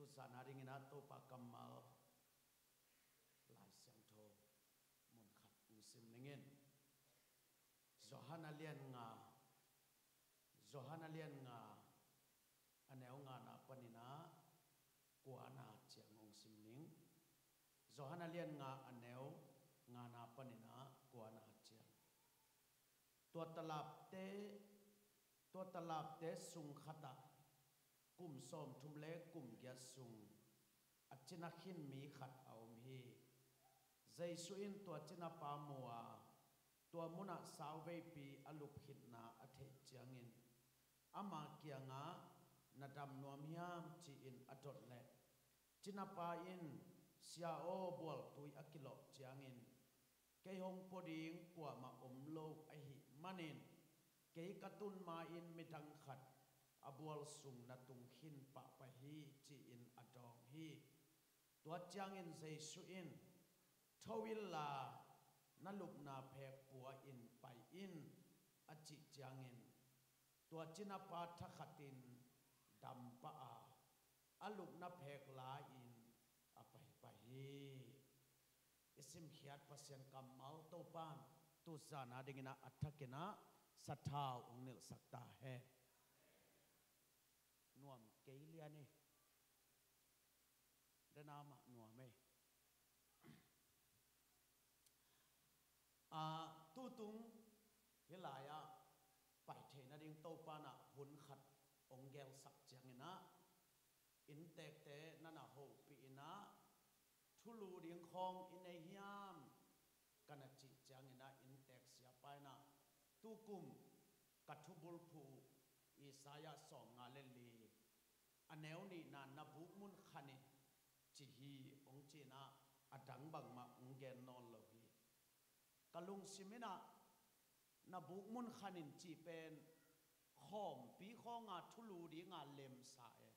tu sa na ring ina to pa kamal lai siang tho mon khat u sim ningin Johanna lian nga aneu nga na panina kuana chiang ong sim ning Johanna lian nga aneu nga na panina kuana chiang tua talap te sung khata kum som thum le kum gya sung achina khin mi khat aum hi jaisuin tua china pa muwa tua muna sauve pi alup hitna athe chiangin ama kianga nadam nuam hiam chi in atot le china pa in sia o bol tui akilo chiangin ke hong poding kwa ma lo a hi manin ke katun ma in midang khat abual sung na tung hin pa pa hi chi in adong hi tua chiangin jaisu in thawilla nalup na phek puwa in pai in achi chiangin tua china pa thakhatin dam pa a alup na phek la in apai pa hi isim khiat pasien kamal to pan tu sana dingina athakena sathau ungnil sakta he nuam keiliani danama nuame tutung hilaya pai thena ding to pana hun khat ongel sak changena in tek te nana ho pi ina thulu ding khong in ei hiam kana chi changena in tek sia paina tukum kathubul phu isaya song nga le li aneu ni na nabuk mun khani chi hi ong china adang bang ma ungen non lo hi kalung simina nabuk mun khanin chi pen khom pi khonga thulu di nga lem sa e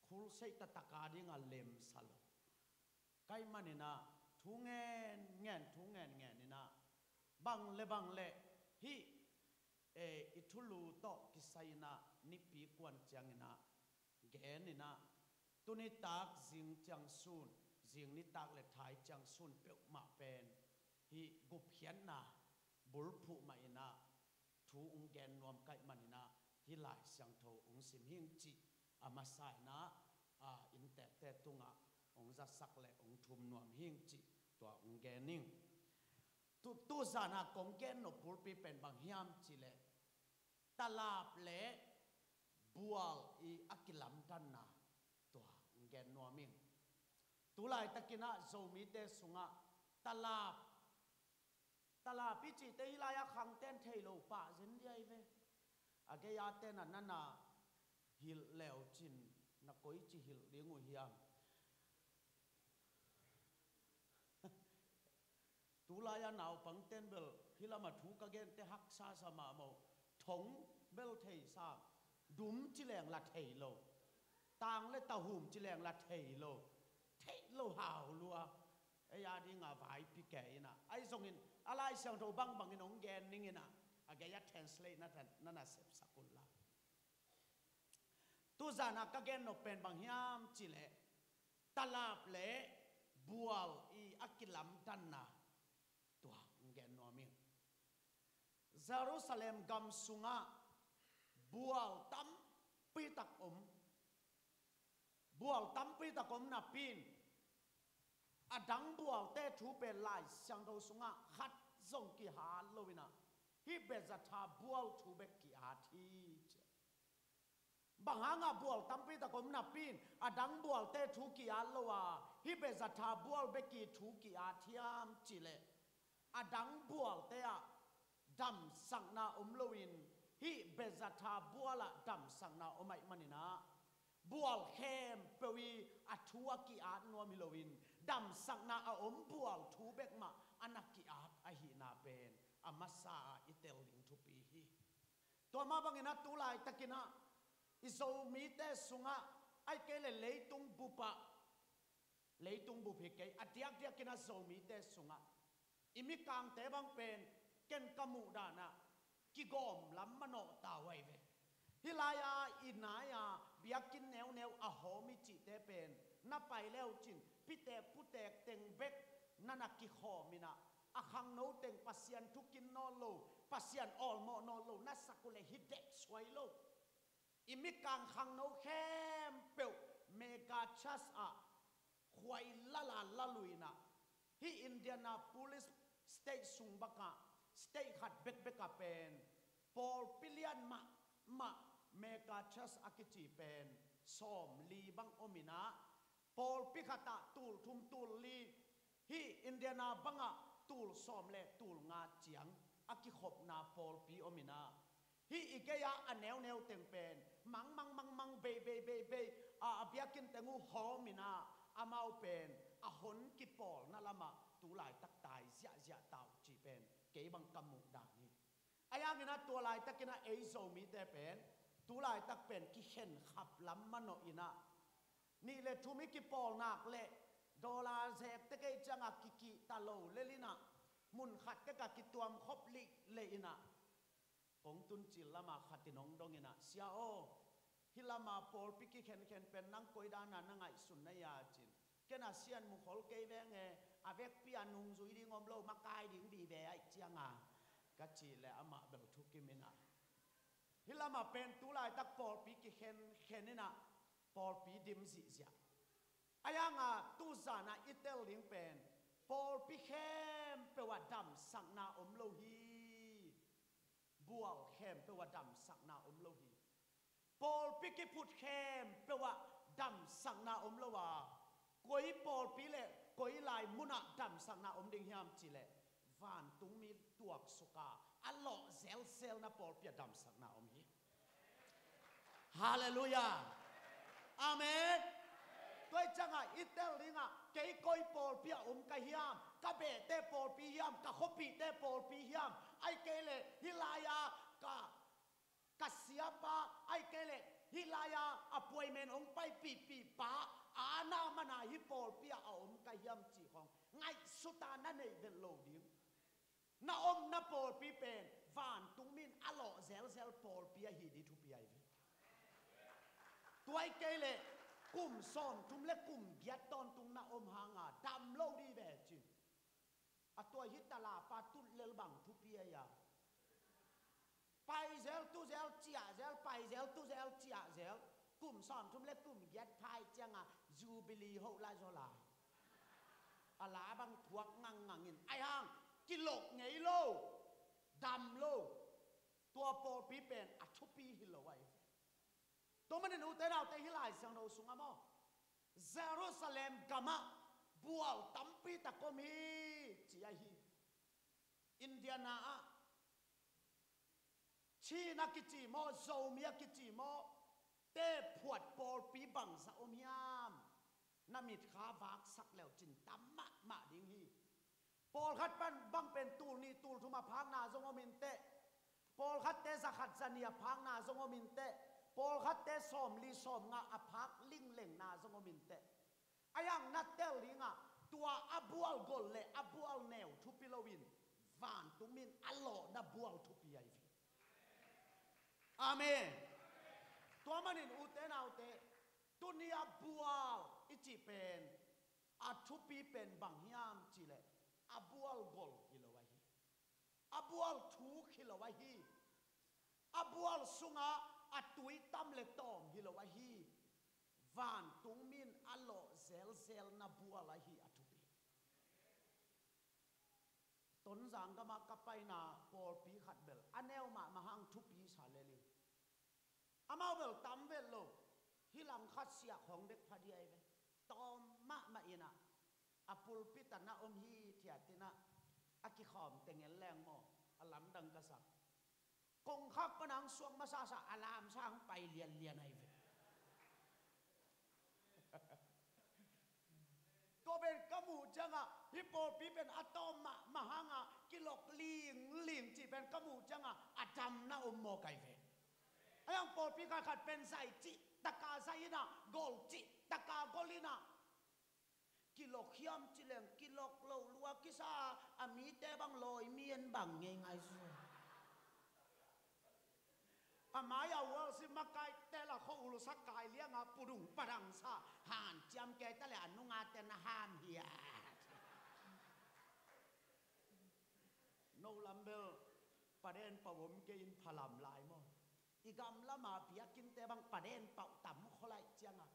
khul sei ta taka di nga lem salo kai manina thungen ngen ina bang le hi ithulu to kisaina nipi kwan changina genina tuni tak jing chang sun jing ni tak le thai chang sun pe ma pen hi gup hian na bul phu ma ina thu ung gen nuam kai manina hi lai sang tho ung sim hing chi ama sai na in te tunga ong za sak le ong thum nuam hing chi to ung gen ning tu zana kong gen no pul pi pen bang hiam chi le talap le bual i akilam tan na to ung gen nuaming tu lai takina zomi te sunga talap pi chi te hilaya khang ten thailo pa zen dai ve age ya ten nana hil leo chin na koi chi hil dingu hiam tu laya naw pang ten bel hilama thu ka gen te hak sa sama mo thong bel thei sa dum chi leng la thei lo tang le ta hum chi leng la thei lo hao lua ya di nga vai pi ke ina ai zong in alai sang tho bang in ong gen ning ina age ya translate na na sep sakulla tu zana ka gen no pen bang hiam chi le talap le bual i akilam tan na tua ngen no mi Jerusalem gam sunga bual tam pi tak na pin adang bual te thu pe lai sang do sunga khat zong ki ha lovina hi be za tha bual thu be ki ha thi banganga bual tam pi takom na pin adang bual te thu ki a lowa hi be za tha bual be ki thu ki a thiam chile adang bual te a dam sang na lowin hi be za tha buala dam sang na omai manina bual hem pewi athua ki at no milowin dam sakna a bual thu bek ma anaki at a hi na pen amasa itel ling thu pi hi to ma bangena tu lai takina izo mi te sunga ai ke le leitung bu phi ke atiak dia kina zo mi te sunga imi kang te bang pen ken kamu dana ki gom lam mano ta wai ve hilaya inaya biakin neu a homi chi เตเป็นนับไปแล้วจินพิเตพุเตกเต็งเบกนันกิขอมินะอาคังโนเต็งปัสยันทุกินนอโลปัสยันออลโมนอโลนัสกุเลฮิเด็กสวยโลอิมิกังคังโนเข้มเปียวเมกาชัสอะควายละลาละลุยนะที่อินเดียนาโพลิสสเตทสุงบักะสเตทขัดเบกเบกะเป็นพอลปิเลียนมาเมกาชัสอากิจิเป็นสอมลีบังอมินะพอลปิขตะตูลทุมตูลลีที่อินเดียนาบังะตูลสอมเล่ตูลงาเจียงอากิขบนาพอลปีอมินะที่อีกยาอันแนวแนวเต็งเป็นมังเบเอาเบียกินเต็งูหอมินะอามาเป็นอาหนกิปอลนั่นละมาตูหลายตักตายเสียเต่าจีเป็นเก๋บังกำมุดานี่อายังนะตัวลายตักกินะเอโซมีแต่เป็นตูหลายตักเป็นกิเข็นขับลำมันโนอินะนี่เลยทุมิกิปอลนักเละดอลลาร์เซกตะเกยจังกิกิตาโลเลลินะมุนขัดตะกิตัวมคบลิเลอินะองตุนจิลละมาขัดตินองดงอินะเสียโอฮิลามาพอลปิกิเข็นเป็นนังโกยดานานังไอสุนนายาจินแกน่าเสียนมุขลเกยแวงเงอาเวกปียนุงจุยดิงอมโลมากายดิ่งบีเวไอเจียงากัจจิเลอามาเบลทุกิมินะฮิลามาเป็นตุลายตักพอลปิกิเข็นนี่นะพอลปีดิมซิเสียอายังตุซานาอิตาลีเป็นพอลปิเข้มเปว่าดำสักนาอมโลฮีบัวเข้มเปว่าดำสักนาอมโลฮีพอลปิกิพุดเข้มเปว่าดำสักนาอมโลวาก้อยพอลปีเล่ก้อยลายมุนะดำสักนาอมดิ่งยามจิเล่วานตุงมีตัวสุกาอัลลอฮ์เซลนะพอลปีดำสักนาอมฮีฮาเลลูยาอาเมนด้วยจังอ่ะอิตาลีอ่ะเกี่ยก้อยพอลปีกะฮิยามกะเบเตพอลปีฮิยามกะขบีเตพอลปีฮิยามไอเกเลฮิลายากะเสียปาไอเกเลฮิลายาอป่วยเมนองไปปีปาอาณามานาฮิปอลเปียเอากะฮิยามจีของไงสุตานั่นเองเดลโลดิงนาอมนาปอลปีเป็นวานตุงมินอลอเซลปอลเปียฮีดีทุปีไอวีตัวไอเกเลกุมซอนทุมเล็กกุมเกียตตอนตุงนาอมหางาดำโลดีแบบจิอตัวฮิตตลาปาตุเลลบังทุปียาไปเซลตุเซลเจียเซลไปเซลตุเซลเจียเซลกุมซอนทุมเล็กกุมเกียตไทยจังอ่ะจูบิลีโฮลาโซลาอาลาบังพวกงังงินไอห้างกิโลไงโลดำโลตัวโปปีเป็นอัทุปีฮิโลไว้ตัวมันนูเตเราเตฮิลายสังโนสุงามอเยรูซาเล็มกามะบัวตัมปีตะกมีจีไอฮีอินเดียนาชีนักกิจิโมโซเมียกิจิโมเตพวดโปลปีบังสะอมยามนามิดขาวักสักแล้วจินตัมมะดิ่งฮีโปลขัดปันบังเป็นตูนี่ตูทุมาพังนาทรงอมินเตโปลขัดเตสขัดจันยาพังนาทรงอมินเตโปลขัดเตสอมลีสอมงาอภักลิงเล่งนาทรงอมินเตอายังนัดเตลลิงะตัวอับวัลกอลเลอับวัลเนวทุปิโลวินวานตุมินอัลลอฮ์นับวัลทุปิไอฟีอาเมนตัวมันอินอุเตนาอุเตตุนียบัวอิจิเป็นอัทุปีเป็นบางยามจิเลอับวัลกอลฮิโลวาฮีอับวัลทูฮิโลวาฮีอับวัลสุงาอัตุยตัมเลตอมฮิโลวาฮีวานตุงมินอัลลอฮ์เซลนับบัวลาฮีอัทุปีต้นสังกมากับไปนาพอลปีขัดเบลอันเอลมาหังทุปีชาเลลิอามาเบลตัมเวลโลฮิลังคัดเสียของเด็กพอดีไอเวตอมมาอินะอปุลปิตนาอมฮีเทียตินะอากิขอมเตงเงลแรงโมอลัมดังกษัตริย์กงคักปนังสวงมาซาอลามช่างไปเรียนไอเวก็เป็นกมูจังอ่ะฮิปโปปีเป็นอะตอมมาหังอ่ะกิโลลิงจีเป็นกมูจังอ่ะอะจำนะอมโมไกเวไอ้ยังโปปีกาขัดเป็นใส่จิตะกาใส่นะโกลจิตะกาโกลินะกิโลเขียมจิเลงกิโลโลลัวกิซาอามีเตบังลอยเมียนบังไงซัวอามายาวสิมาไกแต่ละเขาอุลสักกายเลี้ยงปูดุงปรังซาหา chăm kê ta là nung ngà tên ham hiya no lambel paden pawom ke in phalam lai mo igam lama pia kin te bang paden pau tam kholai changa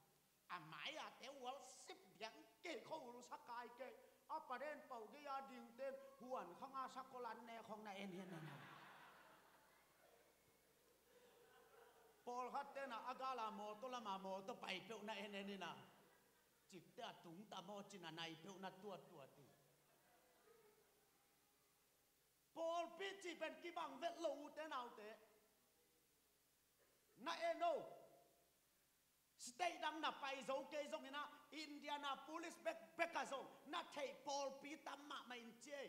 mai te wal sip yang ke khou sakai ke a paden pau ge ya ding ten huan khanga sakolan ne khong na en hen na Paul hat te na agala mo to lama mo to pai pe na en en na chik te tung ta mo china nai pe na tua ti Paul pi chi ben ki bang vet lo te nau te na eno state dang na pai zo ke zo na Indiana police back zo na thei Paul pi tam ma mai che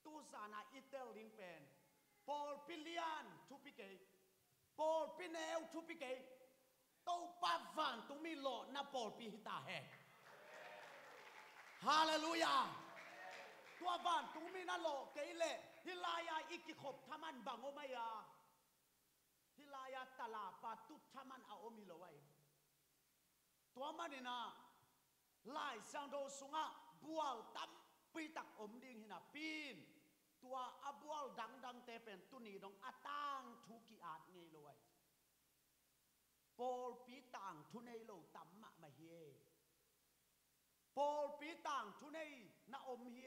tu sana itel ling pen Paul pilian thu pi ke Paul pi neu thu pi ke to pa van tu mi lo na Paul pi hita he hallelujah tua van tu mi na lo ke le hilaya ikikhop thaman bango maya hilaya tala pa tu thaman a omi lo wai tua manina lai sang do sunga bual tam pi tak om ding hina pin tua abual dang te pen tu ni dong atang thu ki at ngei lo wai Paul pi tang thu nei lo tam ma hi Paul pi tang thu nei na om hi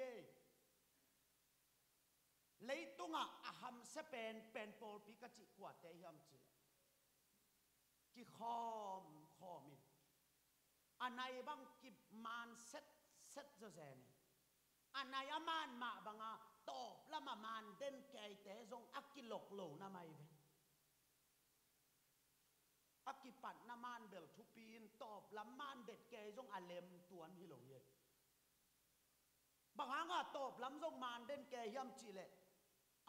lấy tung aham se pen Paul pi ka chi kwa te hiam chi ki khom in anai bang ki man set zo zen anai aman ma banga top la ma man den kai te zong akilok lo na mai ve akipat na man bel thu pin top la man det ke zong alem tuan hi lo ye bang anga top lam zong man den ke hiam chi le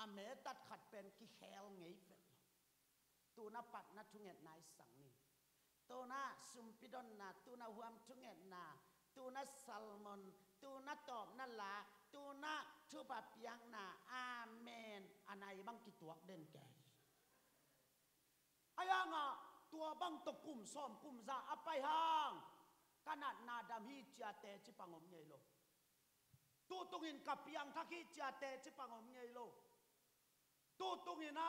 ame tat khat pen ki hel ngei vet tu na pat na thunget nai sang ni tu na sumpidon na tu na huam thunget na tu na salmon tu na top na la tu na thu pa piang na amen anai bang ki tuak den ke ayanga tua bang to kum som kum za apai hang kanat na dam hi chia te chi pangom ngei lo tu tungin kapiang thaki chia te chi pangom ngei lo tu tungina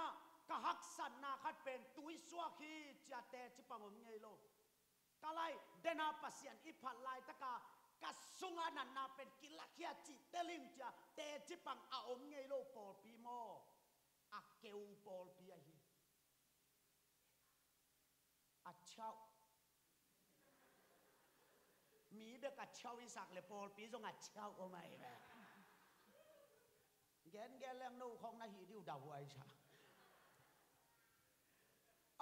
ka hak san na khat pen tui suwa khi chia te chi pangom ngei lo kalai dena pasian i phat lai taka ka sunga nan na pen kilakhia chi teling chia te chi pang a om ngei lo Paul pi mo a keu Paul pi a hi a chau mi be ka chau i sak le Paul pi zong a chau o mai ba gen lang no khong na hi diu dau ai cha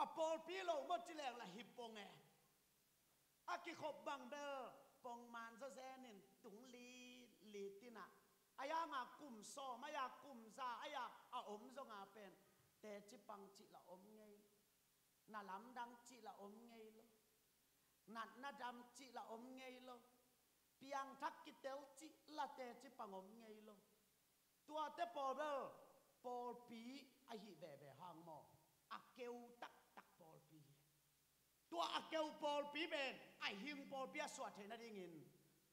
a Paul pi lo mo chi leng la hi pong e a ki khop bang be pong man za zenin tung li tina aya nga kum so ma ya kum za aya a om zong a pen te chi pang chi la om ngei na lam dang chi la om ngei lo nat na dam chi la om ngei lo piang thak ki tel chi la te chi pang om ngei lo tua te Paul pi a hi ve hang mo a keu tak Paul pi tua a keu Paul pi ben a him Paul pi a swat the na ding in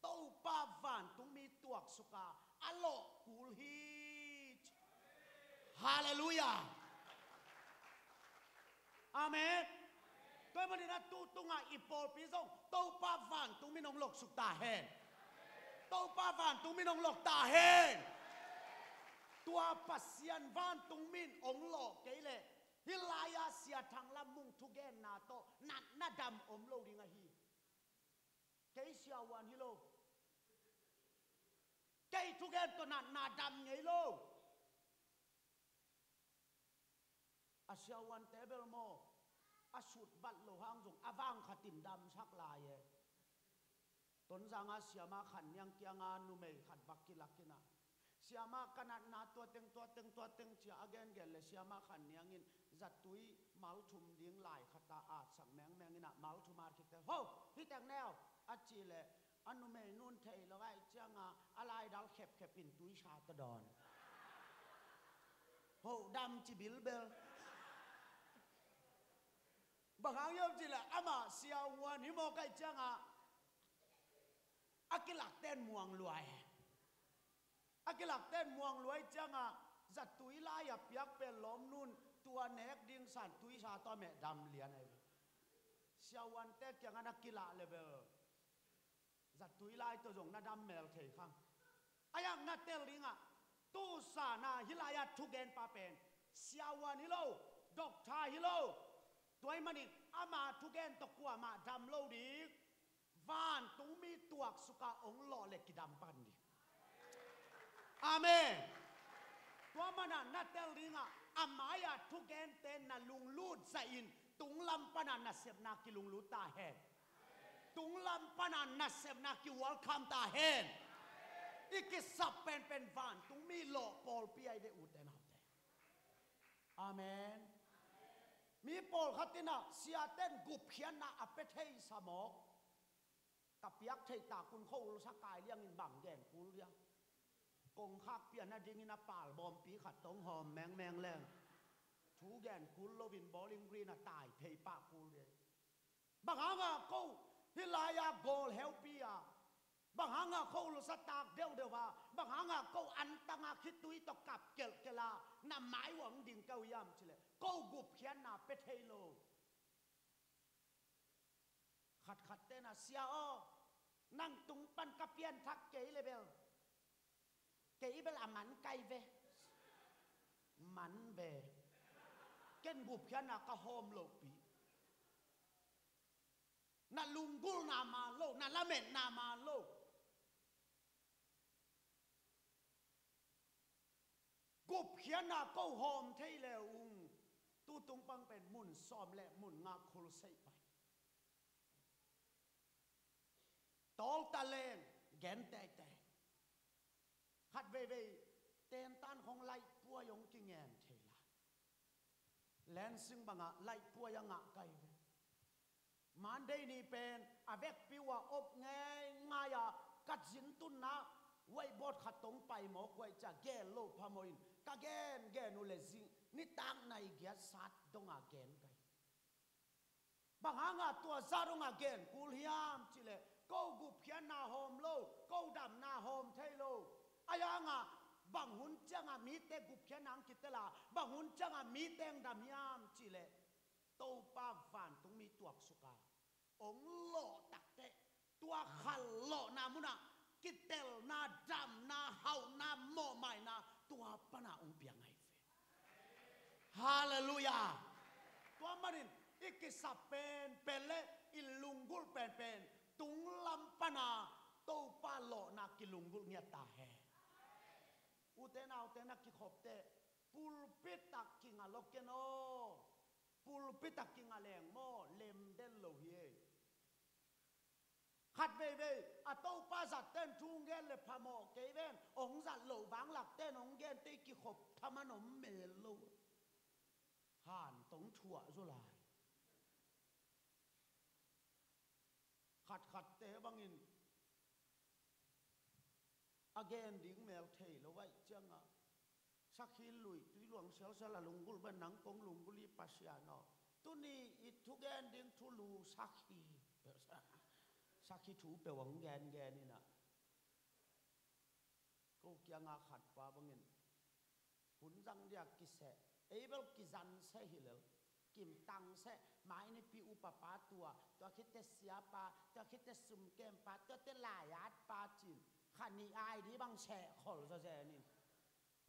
to pa van tung mi tuak suka alo kul hi hallelujah amen tôi mà đi na tu tung i Paul pi zong to pa van tung mi nong lok suk ta hen to pa van tung mi nong lok ta hen tua pasian van tung min ong lo ke le hilaya sia thang la mung thu gen na to nat na dam om lo ring a hi ke sia wan hi lo ke thu gen to nat na dam ngei lo a sia wan table mo a sut bat lo hang jong awang khatin dam sak la ye ton zanga sia ma khan yang kyanga nu mei khat bakki lakina siama kanat na tua teng chia again gel le siama khan niang in zatui mal thum ding lai khata a sak meng ina mal thu market ho hi tang neo a chi le anu me nun thei lo ai changa alai dal khep in tui sha ta don ho dam chi bil bel บางอย่างจีละอามาเสียววันนี้โมกไก่จังอ่ะอากิลักเต้นม่วงรวยอากิลักเต้นม่วงรวยจังอ่ะจัดตุยลายเปียกเป็นล้มนุ่นตัวเน็กดิ้งสันตุยชาตัวแม่ดำเลียนไอ้เสียววันเต้ยังอันอากิลักเลยเบอจัดตุยลายตัวจงน่าดำเมลเทข้างอายังน่าเตลิงอ่ะตู้สานาฮิลายาทุกเกนปาเป็นเสียววันฮิโลดอกทาฮิโลตัวไอ้มันนี่อามาทุกเกนตะกัวมาดำโลดีวานตุ้งมีตัวสุกาองหล่อเล็กกิดำปันดิอาเมนตัวมันน่ะนัดเตลิงอ่ะอามายาทุกเกนเต้นน่ะลุงลูดใส่อินตุงลำปนันน่ะเสพนากิลุงลูดตาแหงตุงลำปนันน่ะเสพนากิวอลคัมตาแหงอีกสับเป็นวานตุงมีหล่อปอลปีไอเดอุดเดนเอาเตอาเมนมีปอลขัดตินะเสียเต้นกุบเขียนน่ะอเปเทยสมอกกับยักษ์เทตาคุณเข้าสักกายเลี้ยงอินบังแกนกูเลี้ยงกงคักเปลี่ยนน่ะดิ้งอินน่ะป่าบอมปีขัดตงหอมแมงแรงทูแกนกูโลวินบอลลิงกรีน่ะตายเทปะกูเลยบางครั้งอ่ะกูฮิลายาโกลเฮลปีอ่ะบางครั้งอ่ะกูลุสตากเดียวว่าบางครั้งอ่ะกูอันตั้งอ่ะคิดตุยตกกับเกลาน่ะหมายหวังดิ่งเกาย่ำเฉลยกูกุบเขียนน่ะเปเทโลขัดเต้นน่ะเสียอ้อนั่งตุงปันกระเปียนทักเก๋เลยเบลเก๋เบลอ่ะมันไกเวมันเวเก่นบุบแค่น่ะก็โฮมโลปีน่ะลุงกุลนามาโลน่ะละเม็ดนามาโลกุบเขียนน่ะก็โฮมเทเลอุงตู้ตุงปังเป็นมุนซ้อมและมุนงาคุลใส่ไปตอลตะเลงแกนแต่ขัดเวเต้นตันของไล่ปัวยงกิงแงนเทลาแลนซิงบังอะไล่ปัวยังอะไกเวมันได้นี่เป็นอเวกปิวอบไงง่ายอะกัดสินตุนนะไว้บดขัดตรงไปหมอกไว้จะแก่โลพามอินกะแกนูเลซิงนี่ตั้งในเกียรสัตตรงอะแกนไกบางหางอะตัวซาตรงอะแกนกูเลียมจิเลกูกุบเขียนนาโฮมโลกูดำนาโฮมเทโลอายังอะบางหุ่นจังอะมีเตกุบเขียนนางกิตลาบางหุ่นจังอะมีเตงดำยามจิเลโตป้าฟันต้องมีตัวสุกาองหล่อตักเตตัวขันหล่อนามุนะกิเตลนาดำนาเฮานาโมไม่นาตัวปนาองเปียงไงเฟฮาเลลูยาตัวมันอีกสับเป็นเละอิลุงกุลเป็นตุงลำปนาโตป้าหล่อนากิลุงกุลเงียตาแหอุเตนากิขบเตปูลปิตักกิงาลกเกโนปูลปิตักกิงาแรงโมเลมเดนโลเฮขัดเวอะโตป้าสัตเต้นทุ่งเกนเลยพามอเกเวนองสัตโลบางหลักเต้นองเกนตีกิขบทำมันมเมลโลห่านตงถั่วสุลายขัดเตะบางอินagainดิ้งแมวเทยแล้วไว้จังอ่ะสักขีลุยตุยหลวงเสียวสละลุงกุลบันหนังกงลุงกุลีปัสยานอตุนี่อิทุกแกนดิ้งทุลูสักขีถูเปวังแกนนี่นะก็เกี่ยงอาขัดปาบางอินหุ่นจังเดียกิเสเอเบลกิจันเสหิเลกิมตังเสหมายในปีอุปปาตัวคิดแต่เสียปาตัวคิดแต่สุ่มเกมปาตัวแต่ลายาดปาจินขันนี้ไอ้ที่บางแฉะขอจะแฉนี่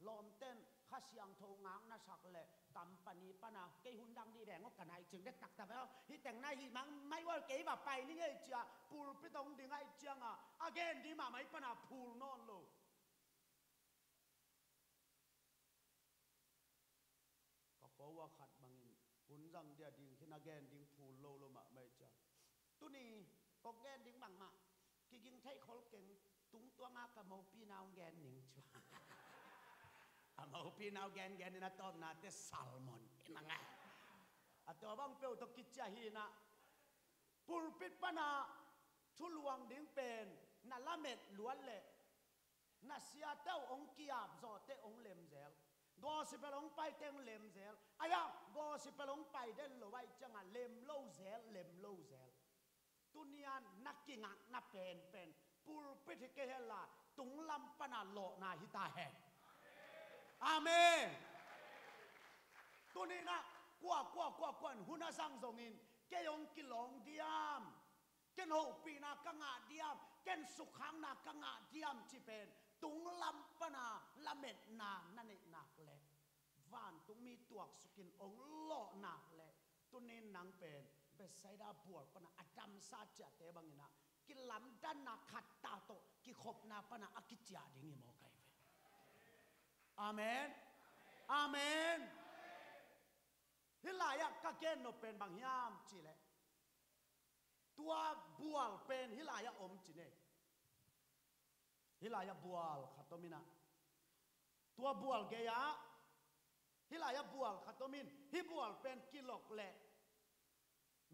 ลมเต้นข้าเสียงโทงางน่าสักเลยกำปนีปนาเกยหุ่นดังดีแดงก็กันไอจึงได้ตักแต่แล้วที่แต่งหน้าหิมังไม่ว่าเกยแบบไปนี่ไงเจ้าปูลไปตรงดึงไอเจ้าอ่ะเกนดีมาไม่ปนาปูลนอนโลก็ขอว่าขัดบางอินหุ่นจังเดียดิ้งขึ้นเกนดิ้งปูลโลมาไม่เจ้าตัวนี้ก็เกนดิ้งบางมากิงไทยคนเก่งตุ้งตัวงากับมาปีนาวแกนหนิงชัวมาปีนาวแกนนี่นะตอนนั้นแต่ซัลมอนนั่งไงตัวบางเปลวตกิจจาฮีนะปูลปิดปนาทุลวงดิ้งเป็นน่ะละเม็ดล้วนเลยน่ะเสียเต้าองกียบจอเต้องเลมเซล go si pe long pai teng lem zel aya go si pe long pai den lo wai changa lem lo zel tunian nakinga na pen pul pe ke hela tung lam pana lo na hita he amen tunina kwa huna sang zongin ke yong kilong diam ken ho pina kanga diam ken sukhang na kanga diam chi pen tung lam pana lamet na nane nak le van tung mi tuak sukin ong lo nak le tunin nang pen be saida buat pana adam saja te bangina ki lam dan na khat ta to ki khop na pana akitya dingi mo kai ve amen amen hilaya ka ken no pen bang yam chi le tua bual pen hilaya om chi ne hilaya bual khatomina tua bual ge ya hilaya bual khatomin hi bual pen kilok le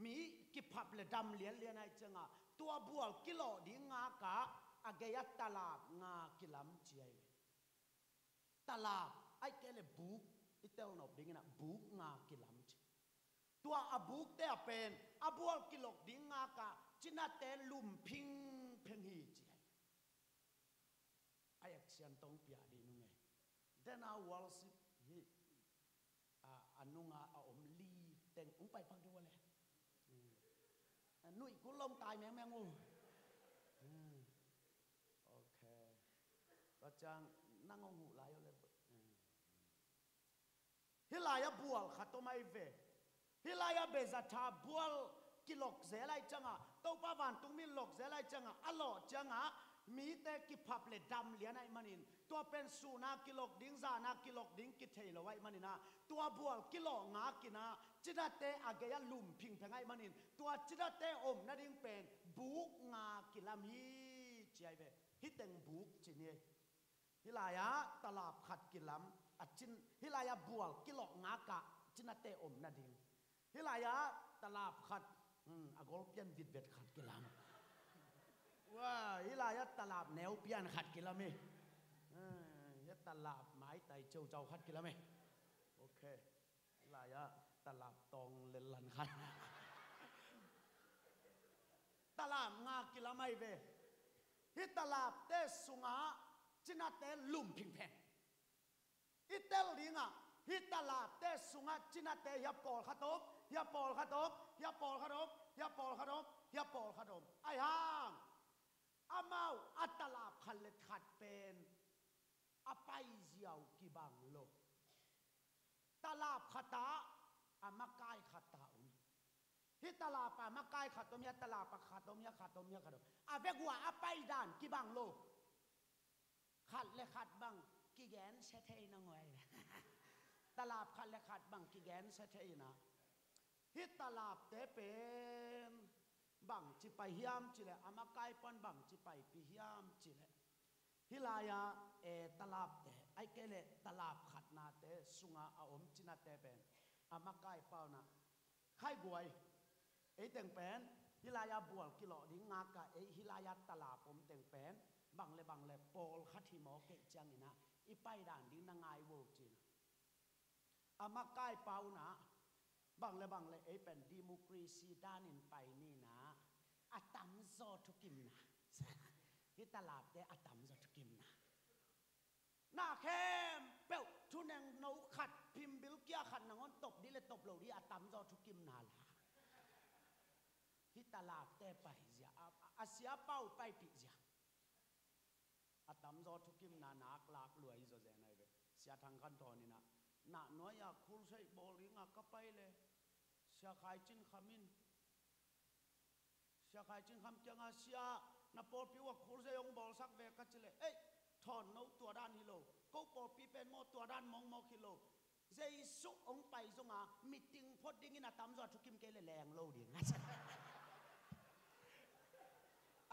mi ki phap le dam lian ai changa tua bual kilo di nga ka ageya talab nga kilam chiai talab ai kele buk itel no dingina buk nga kilam chi tua abuk te pen abual kilok di nga ka china te lum phing pheng hi chiai ai action tong pia di nu nge then our worship hi anunga a om li teng ung pai phang du le nuôi cú lông tài mẹ ngu ok và chàng năng ngủ lại rồi hilaya bual khatomai ve hilaya bezatha bual kilok zelai changa to pa van tung min lok zelai changa alo changa mi te ki phap le dam lian ai manin tua pen su na kilok ding za na kilok ding ki thei lo wai manina tua bual kilo nga kina chida te ageya lum phing phengai manin tua chida te om na ding pen buk nga kilam hi chiai ve hiteng buk chinie hilaya talap khat kilam achin hilaya bual kilo nga ka china te om na ding hilaya talap khat agol pian vit vet khat kilam wow hilaya talap neo pian khat kilame ya talap mai tai châu châu khat kilame ok hilaya talap tong lelan khat talap nga kilamai ve hi talap te sunga china te lum phing pheng itel ringa hi talap te sunga china te ya pol khatop ya pol khatop ya pol khatop ya pol khatop ya pol khatop ai hang amau atalap khalet khat pen apai ziaw ki bang lo talap khata amakai khata hi talap amakai khatom ya talap khatom ya avegwa apai dan ki bang lo khat le khat bang ki gen se thei na ngoi talap khat le khat bang ki gen se thei na hi talap te pen bang chi pai hiam chi le amakai pon bang chi pai pi hiam chi le hilaya e talap te ai kele talap khat na te sunga a om china te pen amakai pau na khai guai ei teng pen hilaya bual kilo ding nga ka ei hilaya talap om teng pen bang le pol khathi mo ke changina ipai dan ding na ngai wo chin amakai pau na bang le ei pen democracy danin pai ni na atam zo thukim na hi talap te atam zo thukim na khem pel thu nang no khat phim bil kya khat nangon top di le top lo di atam zo thukim na la hi talap te pai zia asia pau pai pi zia atam zo thukim na nak lak luai zo ze nai ve sia thang kan to ni na noya khul sei bolinga ka pai le sia khai chin khamin sia khai chin kham changa sia na por pi wa khul sei ong bol sak ve ka chile ei thon no tua dan hi lo ko por pi pen mo tua dan mong mo kilo zai su ong pai zonga meeting phot ding ina tam zo thukim ke le leng lo ding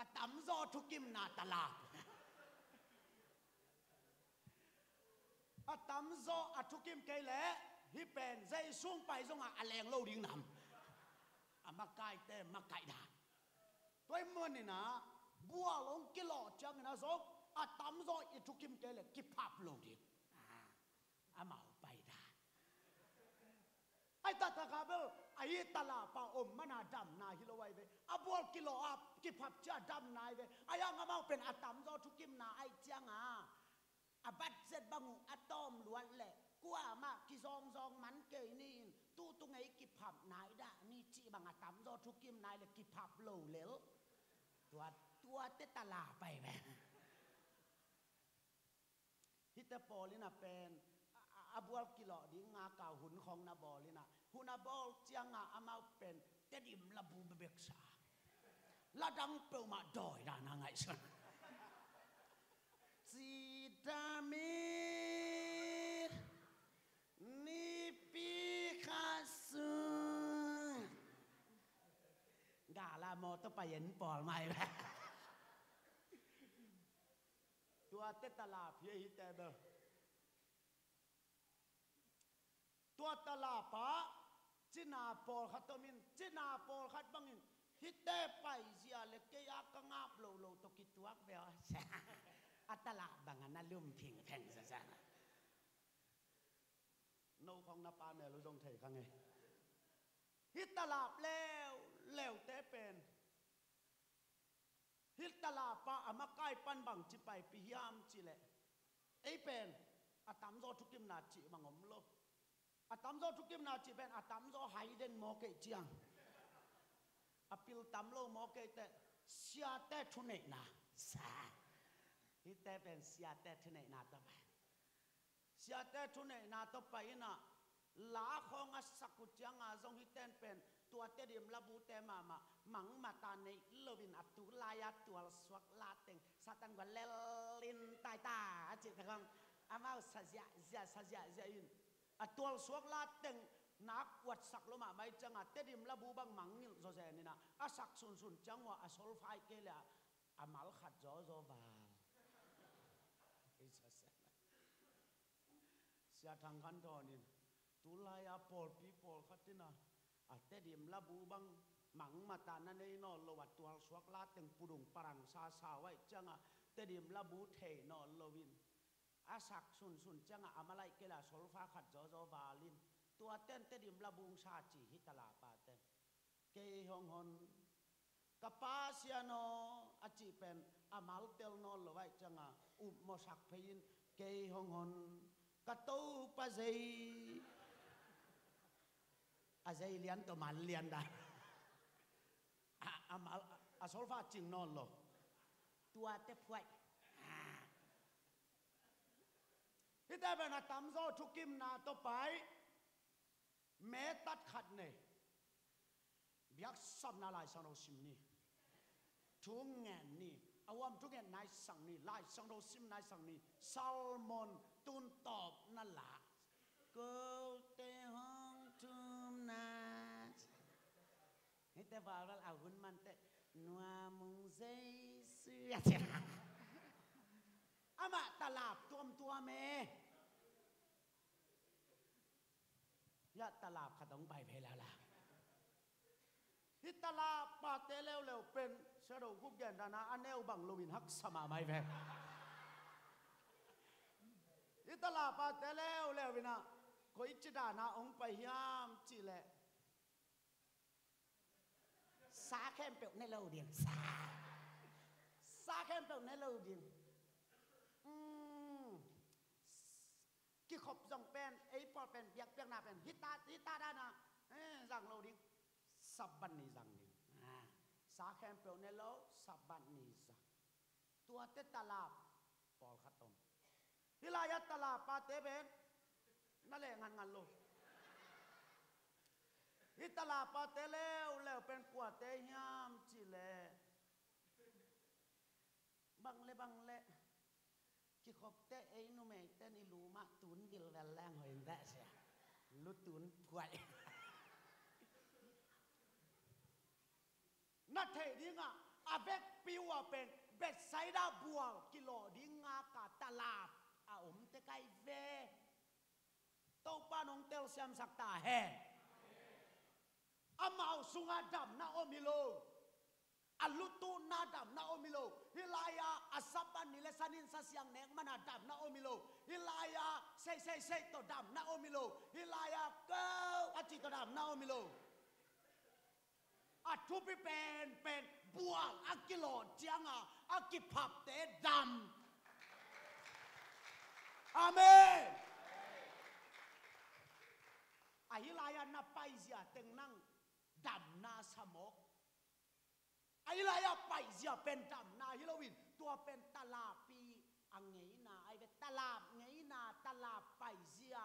atam zo thukim na talap atam zo athukim ke le hi pen zai sung pai zonga aleng lo ding nam amakai te makai da toy mon ni na bua long kilo chang na zo atam zo ithukim ke le ki phap lo ding อาเมาไปได้ไอ้ตาตะกาเบลไอ้ตลาปาอมมันอาดำนาฮิโลไวเวอาบวลกิโลอากิพับจ้าดำนายเวไอ้ยังอาเมาเป็นอาตัมโซทุกิมนาไอ้เจียงอาบัดเสร็จบังอาตอมล้วนแหละกูอามากิซองมันเกยนี่ตู้ตรงไอ้กิพับนายด่านี่จีบังอาตัมโซทุกิมนายเลยกิพับโลเลลตัวเตตลาไปแม่ฮิตาโปลินะเป็นอาบวลกิโลดิ้งงาเก่าหุ่นของนาบอลินะหุ่นนาบอลเจียงอามาเป็นเตดิมลาบูเบกษาละดังเปลมาดอยด้านไงสันซีดามินิปิคาสุกาลาโมต้องไปเห็นปอลไม่แพ้ตัวเตตลาเพียฮิตเบอตัวตลาปะจินาปอลขัดตมินจินาปอลขัดบังอินฮิตเตไปเสียเล็กเกียกงาบโลตกิตัวเบลอัตลาบังอันนั้นลุ่มพิงแพงซะจ้ะโนของนาปาเนี่ยเราต้องเทกันไงฮิตตลาบแล้วเตเป็นฮิตตลาปะอามาใกล้ปันบังจิไปพิยามจิเลไอเป็นอาตามโซทุกิมนาจิบังอมโลอาตามโซทุกิมนาจิเป็นอาตามโซไฮเดนโมเกจียงอาปิลตามโลโมเกเตเสียเตทุเนนาซาฮิตเตเป็นเสียเตทุเนนาต่อไปเสียเตทุเนนาต่อไปนะลาของอาสักุจียงอาทรงฮิตเตเป็นตัวเตดิมลาบูเตมามังมาตาในโลวินอัตุลายาตัวสวกลาเต็งสัตันกว่าเลลินตายตาจิตทางอามาสัจจะอินอัตัวสวกลาเต็งนักวัดสักลมาไม่จังเตดิมลาบูบังมังนิลโซเซนี่นะอาสักสุนจังว่าอาโซลไฟเกลียอามัลขัดโจบาเสียทางกันตอนนี้ตุลายาปอลปีปอลขัดที่นะเตดิมลาบูบังมังมาตานั่นเองนอลวัดตัวสวกลาเต็งปุดุงปรังซาไว้จังเตดิมลาบูเทนอลวินอาสักสุนจังอามาไลเกลียโซลฟ้าขัดโจบาลินตัวเต้นเตดิมลาบุงชาจีฮิตลาปาเต้นเกยฮงฮอนกับปาเซียโนอาจีเป็นอามาลเตลโนลไว้จังอุมสักพินเกยฮงฮอนกะตูปะเซอาเซเลียนตัวมันเลียนได้อามาอาโซลฟาจิงนอนโลตัวเตพวยฮิตเป็นอาตัมโซทุกิมนาต่อไปเมตัดขัดเนี่ยยักษ์สับนาลายสังโรซิมนี่ทุ่งเงินนี่อาวามทุ่งเงินนายสังนี่ลายสังโรซิมนายสังนี่ซัลมอนตุนตอบนั่นละกูเตห้องทุ่มนาให้แต่ว่าเราเอาหุ่นมันแต่นัวมุงเซเสืออามาตลาดตัวเมยะตลาบขัดต้องไปเพลาลาฮิตลาปาเตเลวเป็นเสด็จกุบเย็นดานาอันเนวบังโลวินฮักสมาไม่แพ้ฮิตลาปาเตเลววินะคอยจิดานาองไปยามจีเลสาเข้มเปลวในโลเดียนสาเข้มเปลวในโลเดียนกี่ขบจังเป็นไอ้พอเป็นเปียกนาเป็นฮิตาดานะจังโลดิสับบันนี่จังนี่สาแคมเปลเนโลสับบันนี่จังตัวเตตลาบปอลขัดตมฮิลายตลาบปาเตเป็นนั่นแหละงานโลฮิตลาปาเตแล้วเป็นกวดเตยามจีเลบังเลที่ขบเตะไอ้นุ่มเตะนี่รู้มาตุนกิลแวลแรงหอยแตะเสียรู้ตุนพวยนัดเทดิ้งอาเบกปิวเป็นเบ็ดไซด้าบัวกิโลดิ้งกาตลาดอาอมเตะไกเวโตปานงเตลเซียมสักตาแห่อามาสุงาดำนาอมิโล alutu na dam na omilo hilaya asapan nile sanin sa siyang nek mana dam na omilo hilaya say to dam na omilo hilaya go achi to dam na omilo atupi pen buang akilo tianga akipap te dam amen ahilaya na paizia tengnang dam na samok ahilaya paizia pen dam na hilowin tua pen talapi angei na ai ve talap ngei na talap paizia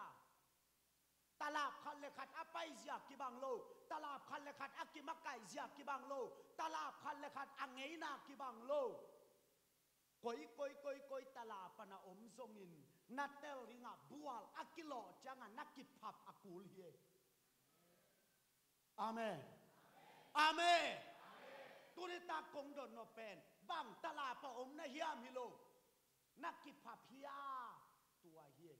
talap khan le khat apaizia kibang lo talap khan le khat akimakai zia kibang lo talap khan le khat angei na kibang lo koi talap na zongin natel ringa bual akilo changa nakipap akul hi amen amen tunita kong don no pen bang talap pa na hiam hilo nakipap hiya tua hi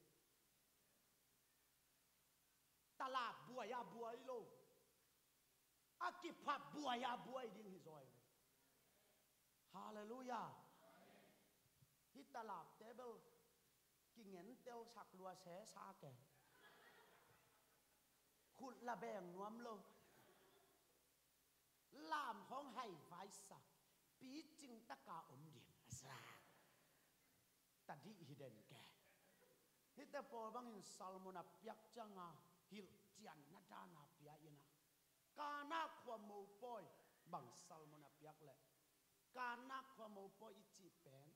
talap buaya lo akipap buaya ding hi zoi hallelujah hi talap table kingen teo sak lua se sa ke khut la beng nuam lo lam hong hai vai sa pi jing ta ka ding asa ta di hiden ke hi te por bang in salmona piak changa hil chian na dana pia ina kana khwa mo poi bang salmona piak le kana khwa mo poi ichi pen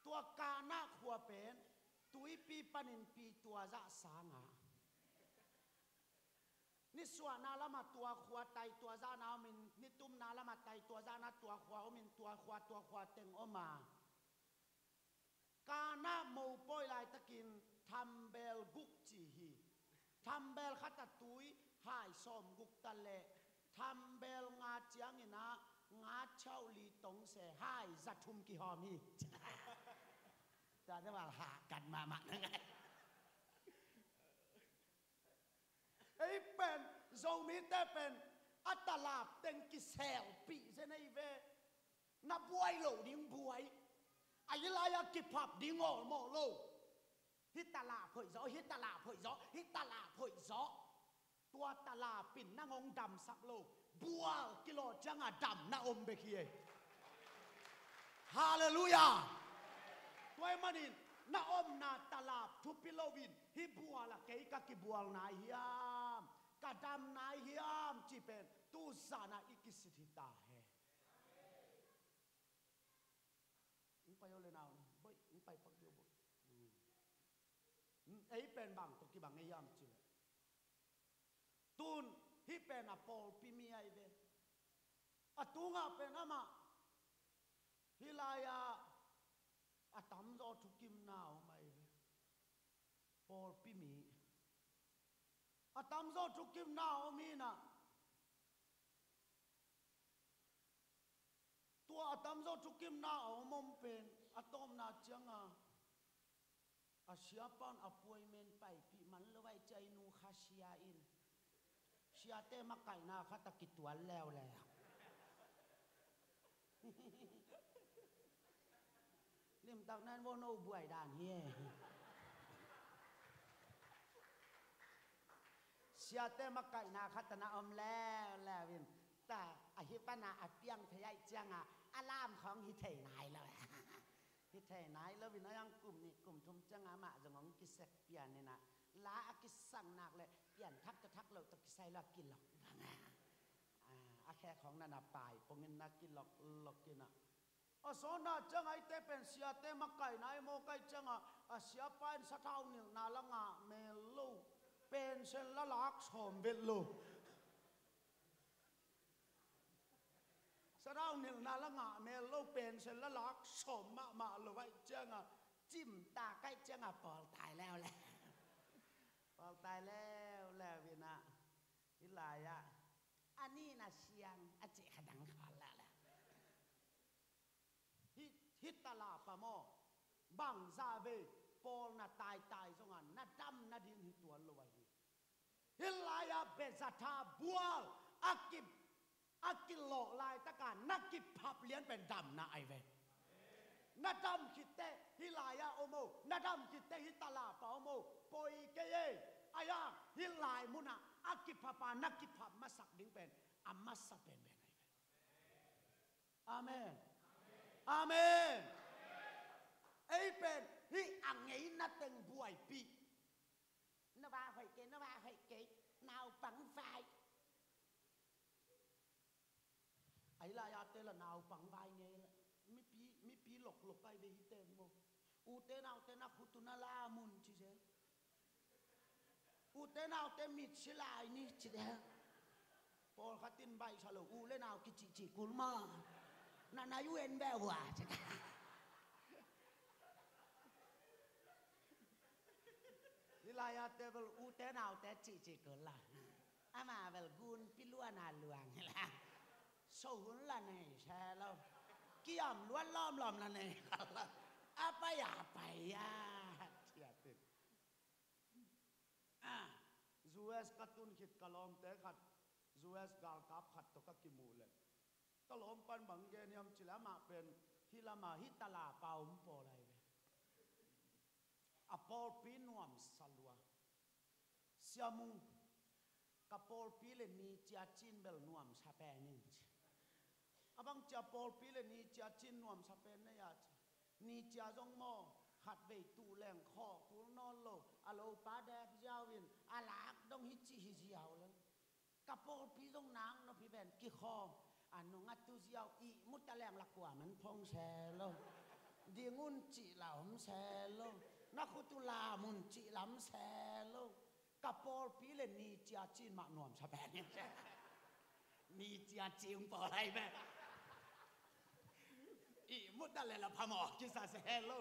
tua kana khwa pen tui pi panin pi tua za sanga ni swa na lama tua khwa tai tua za na min ni tum na lama tai tua za na tua khwa min tua khwa teng oma kana mo poi lai takin thambel guk chi hi thambel khata tui hai som guk ta le thambel nga chiang ina nga chau li tong se hai zathum ki hom hi taได้ว่าหากันมามักนั่นไงไอ้เป็นโซมิเตเป็นอัตลาบเต็งกิเซลปีเซนไอเวนับวยโลดิ้งบวยไอ้ลายกิพับดิ้งโมโลฮิตลาเผยจ้อฮิตลาเผยจ้อฮิตลาเผยจ้อตัวตลาปิ่นนางองดำสักโลบัวกิโลจังอะดำนาอมเบคีฮาเลลูยาตัวมันนี่นาอมนาตลาบทุพิโลวินฮิบัวละเกยกะกิบัวนาฮิยามกะดำนาฮิยามจีเป็นตูซานาอิกิสิทิตาเฮอิงไปเอาเลยนาวบ่อิงไปปักเดียวบ่ไอ้เป็นบางตกิบังไอ้ยามจีเลยตูนฮิเป็นอะปอลปิมีไอเวอะตูงะเป็นอะมาฮิลายาอะตัมโซทุกิมนาวมาไอเวปอลปิมีอะตัมโซทุกิมนาวมีนะตัวอะตัมโซทุกิมนาวมอมเป็นอะตอมนาจังอะเชียปันอะป่วยเมนไปปีมันเลยไว้ใจนูคาเชียอินเชียเตมาไก่นาคาตะกิตวันแล้วลิมตักนั้นว่าโนบวยด่านเฮียเชียเตมาไก่นาคาตะนาอมแล้ววินแต่อหิปนาอเปียงทยายจังอารามของฮิเทนายแล้วฮิเทนายแล้ววินยังกลุ่มนี้กลุ่มทุมจังมาจะงงกิเสกเปียนเนี่ยนะลากิสั่งหนักเลยเปลี่ยนทักจะทักเราตะกิใส่เรากินหรอกอาแค่ของนันปลายปงินนักกินหรอกกินโซน่าจังไอเตเป็นเสียเตมาไก่นายโมไก่จังเสียไปสะเท่าหนึ่งนาละงะเมลูเป็นเซนละลักสมเวลูสะเท่าหนึ่งนาละงะเมลูเป็นเซนละลักสมมาเลยไว้จังจิ้มตาใกล้จังปอลตายแล้วแหละปอลตายแล้ววินะอิลายะอันนี้นะเชียงอเจขดังขอละฮิตลาปะโมบังซาเวปอลน่ะตายสงานน่ะดำน่ะดินหิตัวลอยฮิลายะเบซาทาบัวอา กิโลลายตะการนักกิพับเลี้ยนเป็นดำนะไอเวนัดดำคิดเตฮิลายาโอโมนัดดำคิดเตฮิตลาปาโอโมปอยเกยอายาฮิลายมุนะอากิพับปานักกิพับมาสักดิ้งเป็นอามาสักเป็นไอเวอาเมนอาเมนไอเป็นฮิอังไงนัดเต็งบวยปีนว่าหอยเกนว่าหอยเกนาวปังไฟไอ้ลายาเตละนาวปังไฟไงละมีปีหลกไปเวหิเตงโมอูเตนาวเตนักขุตุนาลามุนชิเจอูเตนาวเตมิดชิลายนี่ชิเดพอขัดตินใบฉลองอูเล่นาวกิจิกุลมานายูเอ็นแบบว่าชิเดลายาเตเวลอูเตนาวเตจิกุลละอามาเวลกุนพิลวนาลวงละสูนละเนี่ยใช่แล้วกี่ยมล้วนล้อมละเนี่ยอาไปอย่าไปย่าเทียติดจูเอสกัตุนขิดกลอมเตะขัดจูเอสกาลกับขัดตกกิมูเลยตลอมปันบังเกนียมจิละมาเป็นฮิลามาฮิตลาเปาอุมโปอะไรเว้อปอลปีนวมสัลวะเสียมุงกับปอลปีเลนีจีอาจินเบลนวมชาเปนิงบังจีปอลปีเลนีจีอาจินนวมชาเปนเนี่ยนีจีอาจงโมขัดเวตูแรงคอกูนอนโลอาโลปาเดบยาวินอาลักต้องฮิจิฮิจิเอาเลยกับปอลปีต้องนางนพิเบนกี่คออันนงัดตุจิเอาอีมุตตะแรงละกว่ามันพองแชโลดีงุนจิเหล่าผมแชโลนักขุตุลามุนจิลำแซโลกับปอลปีเลนีจีอาจินมาหน่วมชาแปนเนี่ยนีจีอาจินปออะไรแม่อีมุดอะไรละพมอกิซาเซโล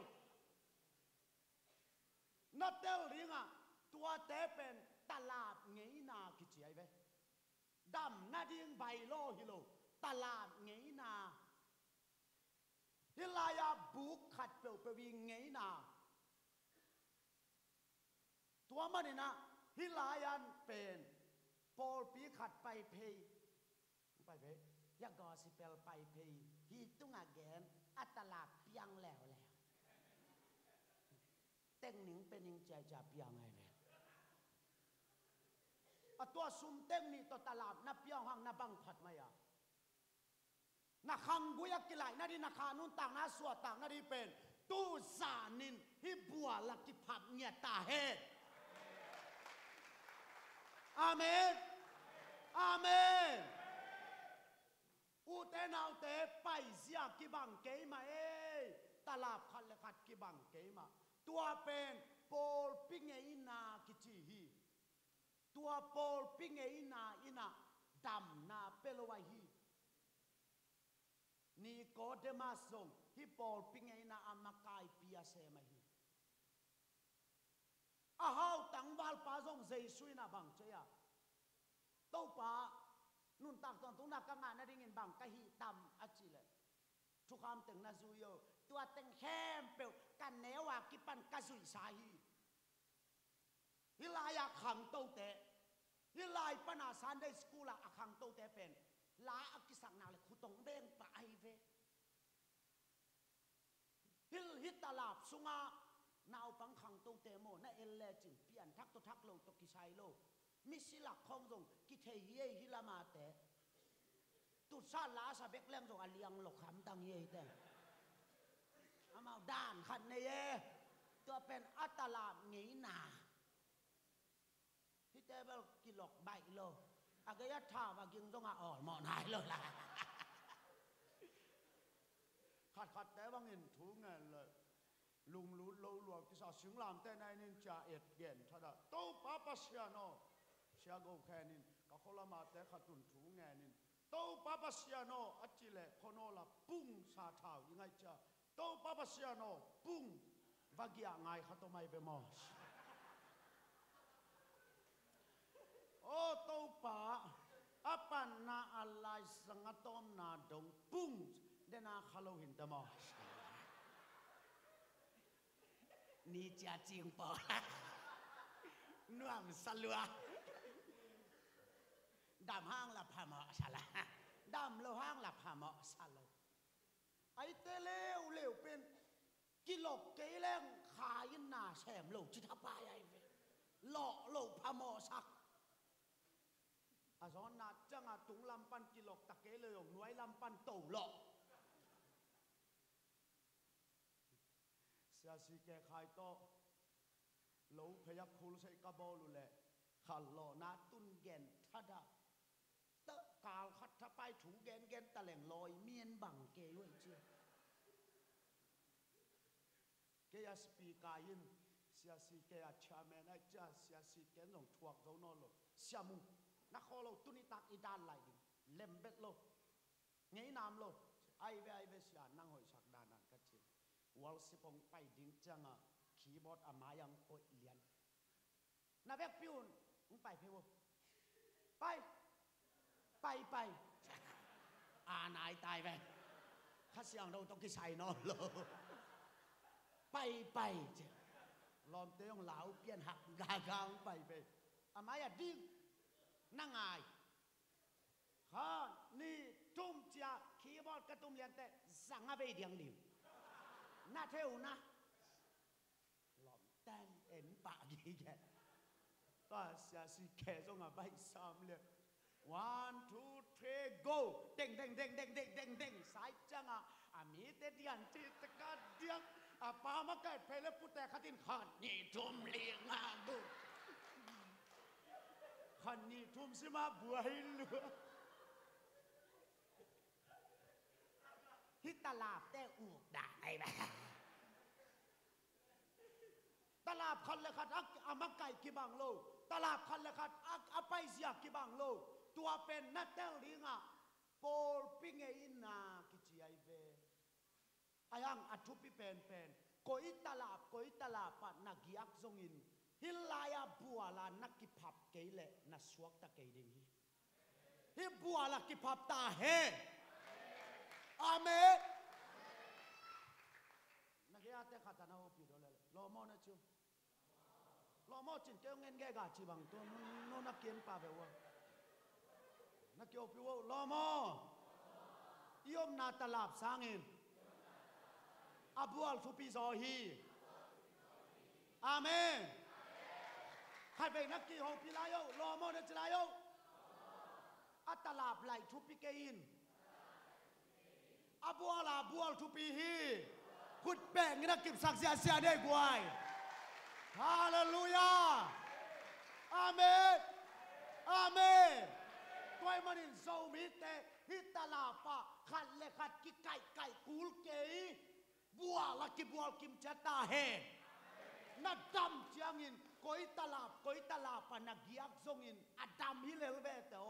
นัดเตลริงอ่ะตัวเตเป็นตลาดเงยนากิจิไอเวดำนาดิ้งใบโลฮิโลตลาดเงยนาฮิลายาบุกขัดเปลวไปวิ่งเงยนาตัวมันนี่นะฮิลายันเป็นปอลปีขัดไปเพย์ยากอสิเปลไปเพย์ฮีตุงอาแกนอัตลาดเปียงแล้วเต็งหนิงเป็นยิงใจจะเปียงไงเนี่ยตัวซุ่มเต็งนี่ตัวตลาดนับเปียงห้างนับบังผัดมาอ่ะนักขังบุยกิไลนาดีนักขานุนต่างนาสัวต่างนาดีเป็นตู้สานินฮิบัวลักกิผัดเนี่ยตาเฮอาเมนอาเมนอูเตนเอาเตไปเสียกิบังเกยมาตลาดขัดเลขัดกิบังเกยมาตัวเป็นโปลปิงเอินากิจิฮีตัวโปลปิงเอินาอินาดำนาเปลวาฮีนี่ก็เดมาส่งที่โปลปิงเอินาอามาไกปียเซมาฮีอาฮาวตังวาลปาซงเจสุยนาบังเจียโตปานุ่นตักตอนตุนักงานนั่นเองบังกะฮีตำอาจิเลทุกคำตึงนาซุยตัวตึงแคมเปลกันเนวากิปันกะสุยสาฮีฮิลายาขังโตเตฮิลายปนาซันได้สกูลาขังโตเตเป็นลาอักิสังนาเลขุตงเบงปะไอเวฮิตลาบสุงานาวปังขังโตเตโมน่าเอลเลจินเปลี่ยนทักตัวทักโลตกิชัยโลมิสิลักคงจงกิเทเยฮิลามาเตตุซาลาสเบกเล่มจงอเลียงหลกขำตังเยเตอามาด้านขันเนเยตัวเป็นอัตลาดงี้นาที่เตเบลกิโลใบโลอากาศท่าว่ากินต้องอ่อนหมอนหายเลยล่ะขัดแต่ว่าเงินถูงเงินเลยลุงรู้โลหลวงที่สาวสิงลามแต่ในนินจะเอ็ดเย็นท่าดโตป้าปัสยาโนเชียโกแค่นินก็คนละมาแต่ขัดตุนถูงเงินนินโตป้าปัสยาโนอัจจิเลคนโนละปุ้งซาท้าวยังไงจะโตป้าปัสยาโนปุ้งวากียไงขัดตัวไม่ไปมอสโอ้โตป้าอปันนาอะไรสังตอมนาดงปุ้งเดนาขลุ่นตมอสนี่จะจริงปะน่วมสลัวดำห้างละพม่าชะละด ซาโลไอเตเลวเลวเป็นกิโลเกลงขายหน้าแฉมโลจิตาปายไอเวหล่อโลพามอสักอาสอนนาจังอาตุงลำปันกิโลตะเกเลยหน่วยลำปันโตหล่อเสียสีแกขายโตโลพยักคุลใส่กระบอกลุแหละขันหล่อนาตุนแกนทัดาตะกาลขัดทไปถูแกนแกนตะแหล่งลอยเมียนบังเกยเชื่อเกียสปีกายินเสียสีเกียชาแมนไอจ้าเสียสีเกียนงทวกเขาโนโลเสียมุนักขอโลตุนิตักอีดานไหลดิเล็มเบ็ดโลไงน้ำโลไอเวเสียนั่งหอยสักดานันก็เชื่อวอลสิพงไปดิ้งจังอ่ะคีย์บอร์ดอามายังโอเลียนนาเวกพิวน์มึงไปเพวไปนายตายไปข้าเสียงเราต้องกินใส่นอนโลไปเจ้าลอมเตี้ยงเหลาเปลี่ยนหักกากางไปอามาอย่าดิ้งนั่งไงข้านี่ทุ่มเจ้าคีย์บอร์ดกระตุ้มเลียนแต่สั่งไปเดียงดิวน่าเท่านะลอมแตงเอ็นปากกี่แกก็เสียสิแค่ต้องไปซ้ำเลย 1 2 3 go เด้งสายจังอ่ะมีแต่เดียนที่ตะการเดียงปามาเกิดเพลปุตแต่ขัดินขันนี่ทุ่มเลี้ยงมาบุขันนี่ทุ่มสิมาบัวให้เหลือที่ตลาดแต่อูกด่าไอ้แบบตลาดคันเลยขัดอามาไก่กี่บังโลตลาดคันเลยขัดอาไปเสียกี่บังโลตัวเป็นนัดเตลลิงอ่ะโปลปิ้งเอินนากิจไอเวอายังอัทุปิเป็นโกยตลาดปะนักยักษ์ทรงอินฮิลายาบัวลานักกิพับเกยเลนัสวกตะเกยดิงฮิบัวลากิพับตาเฮอาเมนนักยักษ์แต่ขัดนาโอปิดเลยรอมอนะจูรอมอจินเกยเงินแกกาจิบังตัวโนนักเกียนป่าเบวะนักเกี่ยวพิวลอมอยมนาตลาบสร้างเองอับวัลทุปีซอฮีอาเมนใครเป็นนักเกี่ยวพิลายลอมอนัจลายอัตลาบไหลทุปีเกินอับวัลทุปีฮีขุดแป้งนักเก็บสักเสียได้กวยฮาเลลูยาอาเมนตัวมันอินโซมิเตฮิตลาปะขัดเลขัดกิไก่กูลเกยบัวลักกิบัวกิมเจตาเฮนัดดำเจียงอินโกยตลาปะนักยักษ์ทรงอินอดัมฮิเลลเบเตโอ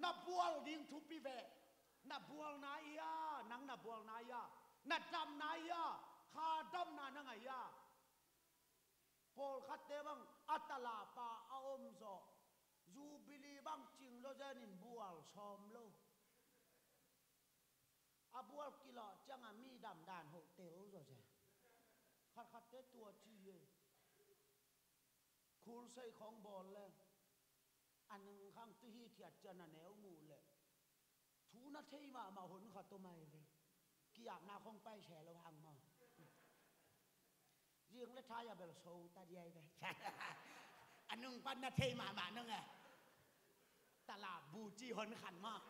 นับบัวดิ้งทุปีเวนับบัวนายานังนับบัวนายานัดดำนายาข้าดำนานังไงยาโพลขัดเตบังอัตลาปะอาอมโซยูบิลีบังจิงโลเจนินบัวชอมโลอาบัวกิโลจังมีดำด่านโฮเทลโซเจขัดเตตัวจีคูลใส่ของบอลเลยอันหนึ่งข้างที่เทียดจันแนวมูเลยทูนัทเทมาหนขัดตัวไม่เลยกี่อยากนาคงไปแฉเราพังมายิงและท้ายอย่าเบลโซตาใหญ่ไปอันนึงปันนาเทมานึงไงตลาดบูจีหนขันมาก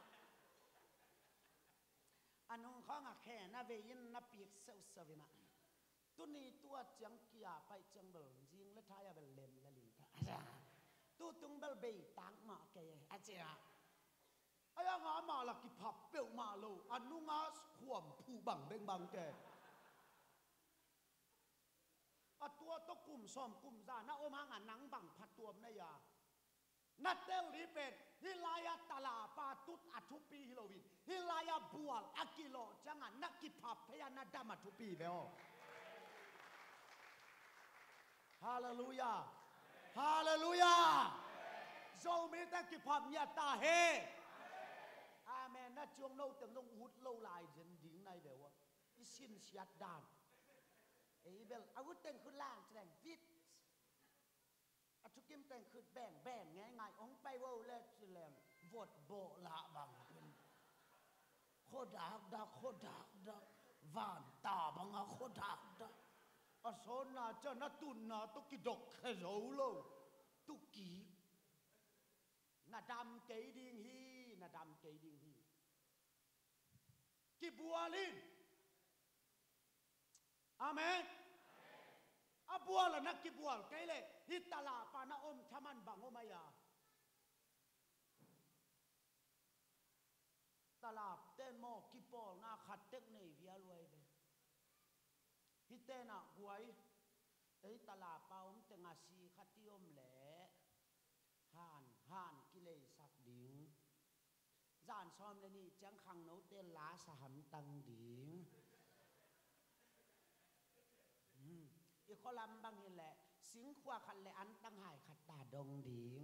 อันนึงข้างแค่นาเวยินนาปีกเซลสวิมาตัวนี้ตัวจังกียไปจังเบลยิงและท้ายอย่าเบลเลมละลิงตัวตุงเบลเบย์ตังมาแกอาเจียไอ้ยังมาลักกิพับเปลวมาโลอันนุ่งอาขวมผู้บังเบงบังแกตัวตกุมซ้อมกุมซาหน้าอมหางนังบังพัดตัวมนายานัดเตลรีเป็ดฮิลายาตลาปาตุตอัทุปีฮิโลวินฮิลายาบัวอากิโลจังนักกิพับพยานาดามัทุปีเบลฮาเลลูยาโซมิตะกิพับยาตาเฮอาเมนนะจวงโนตึงต้องอุดโลลายเจนดิ้งในเบลวะอิสินเสียดานเอเบลอาวุธแต่งขึ้นล่างแสดงฟิตอาทุกิมแต่งขึ้นแบ่งง่ายองไปว่าเล่นแรงวดโบละบังเป็นค khodak da van ta banga khodak da asona cha na tun na to ki dok khe zo lo tu ki na dam ke ding hi ki bualin amen abuala na ki bual kai le hitala pa na om thaman bang omaya talap ten mo ki pol na khat tek nei via luai ve hi te na guai ei talap pa om te nga si khatiom le han ki le sak ding zan som le ni chang khang no te la sa ham tang dingอีข้อลำบางนี่แหละสิงขวาขันเลยอันตั้งหายขัดตาดงดิง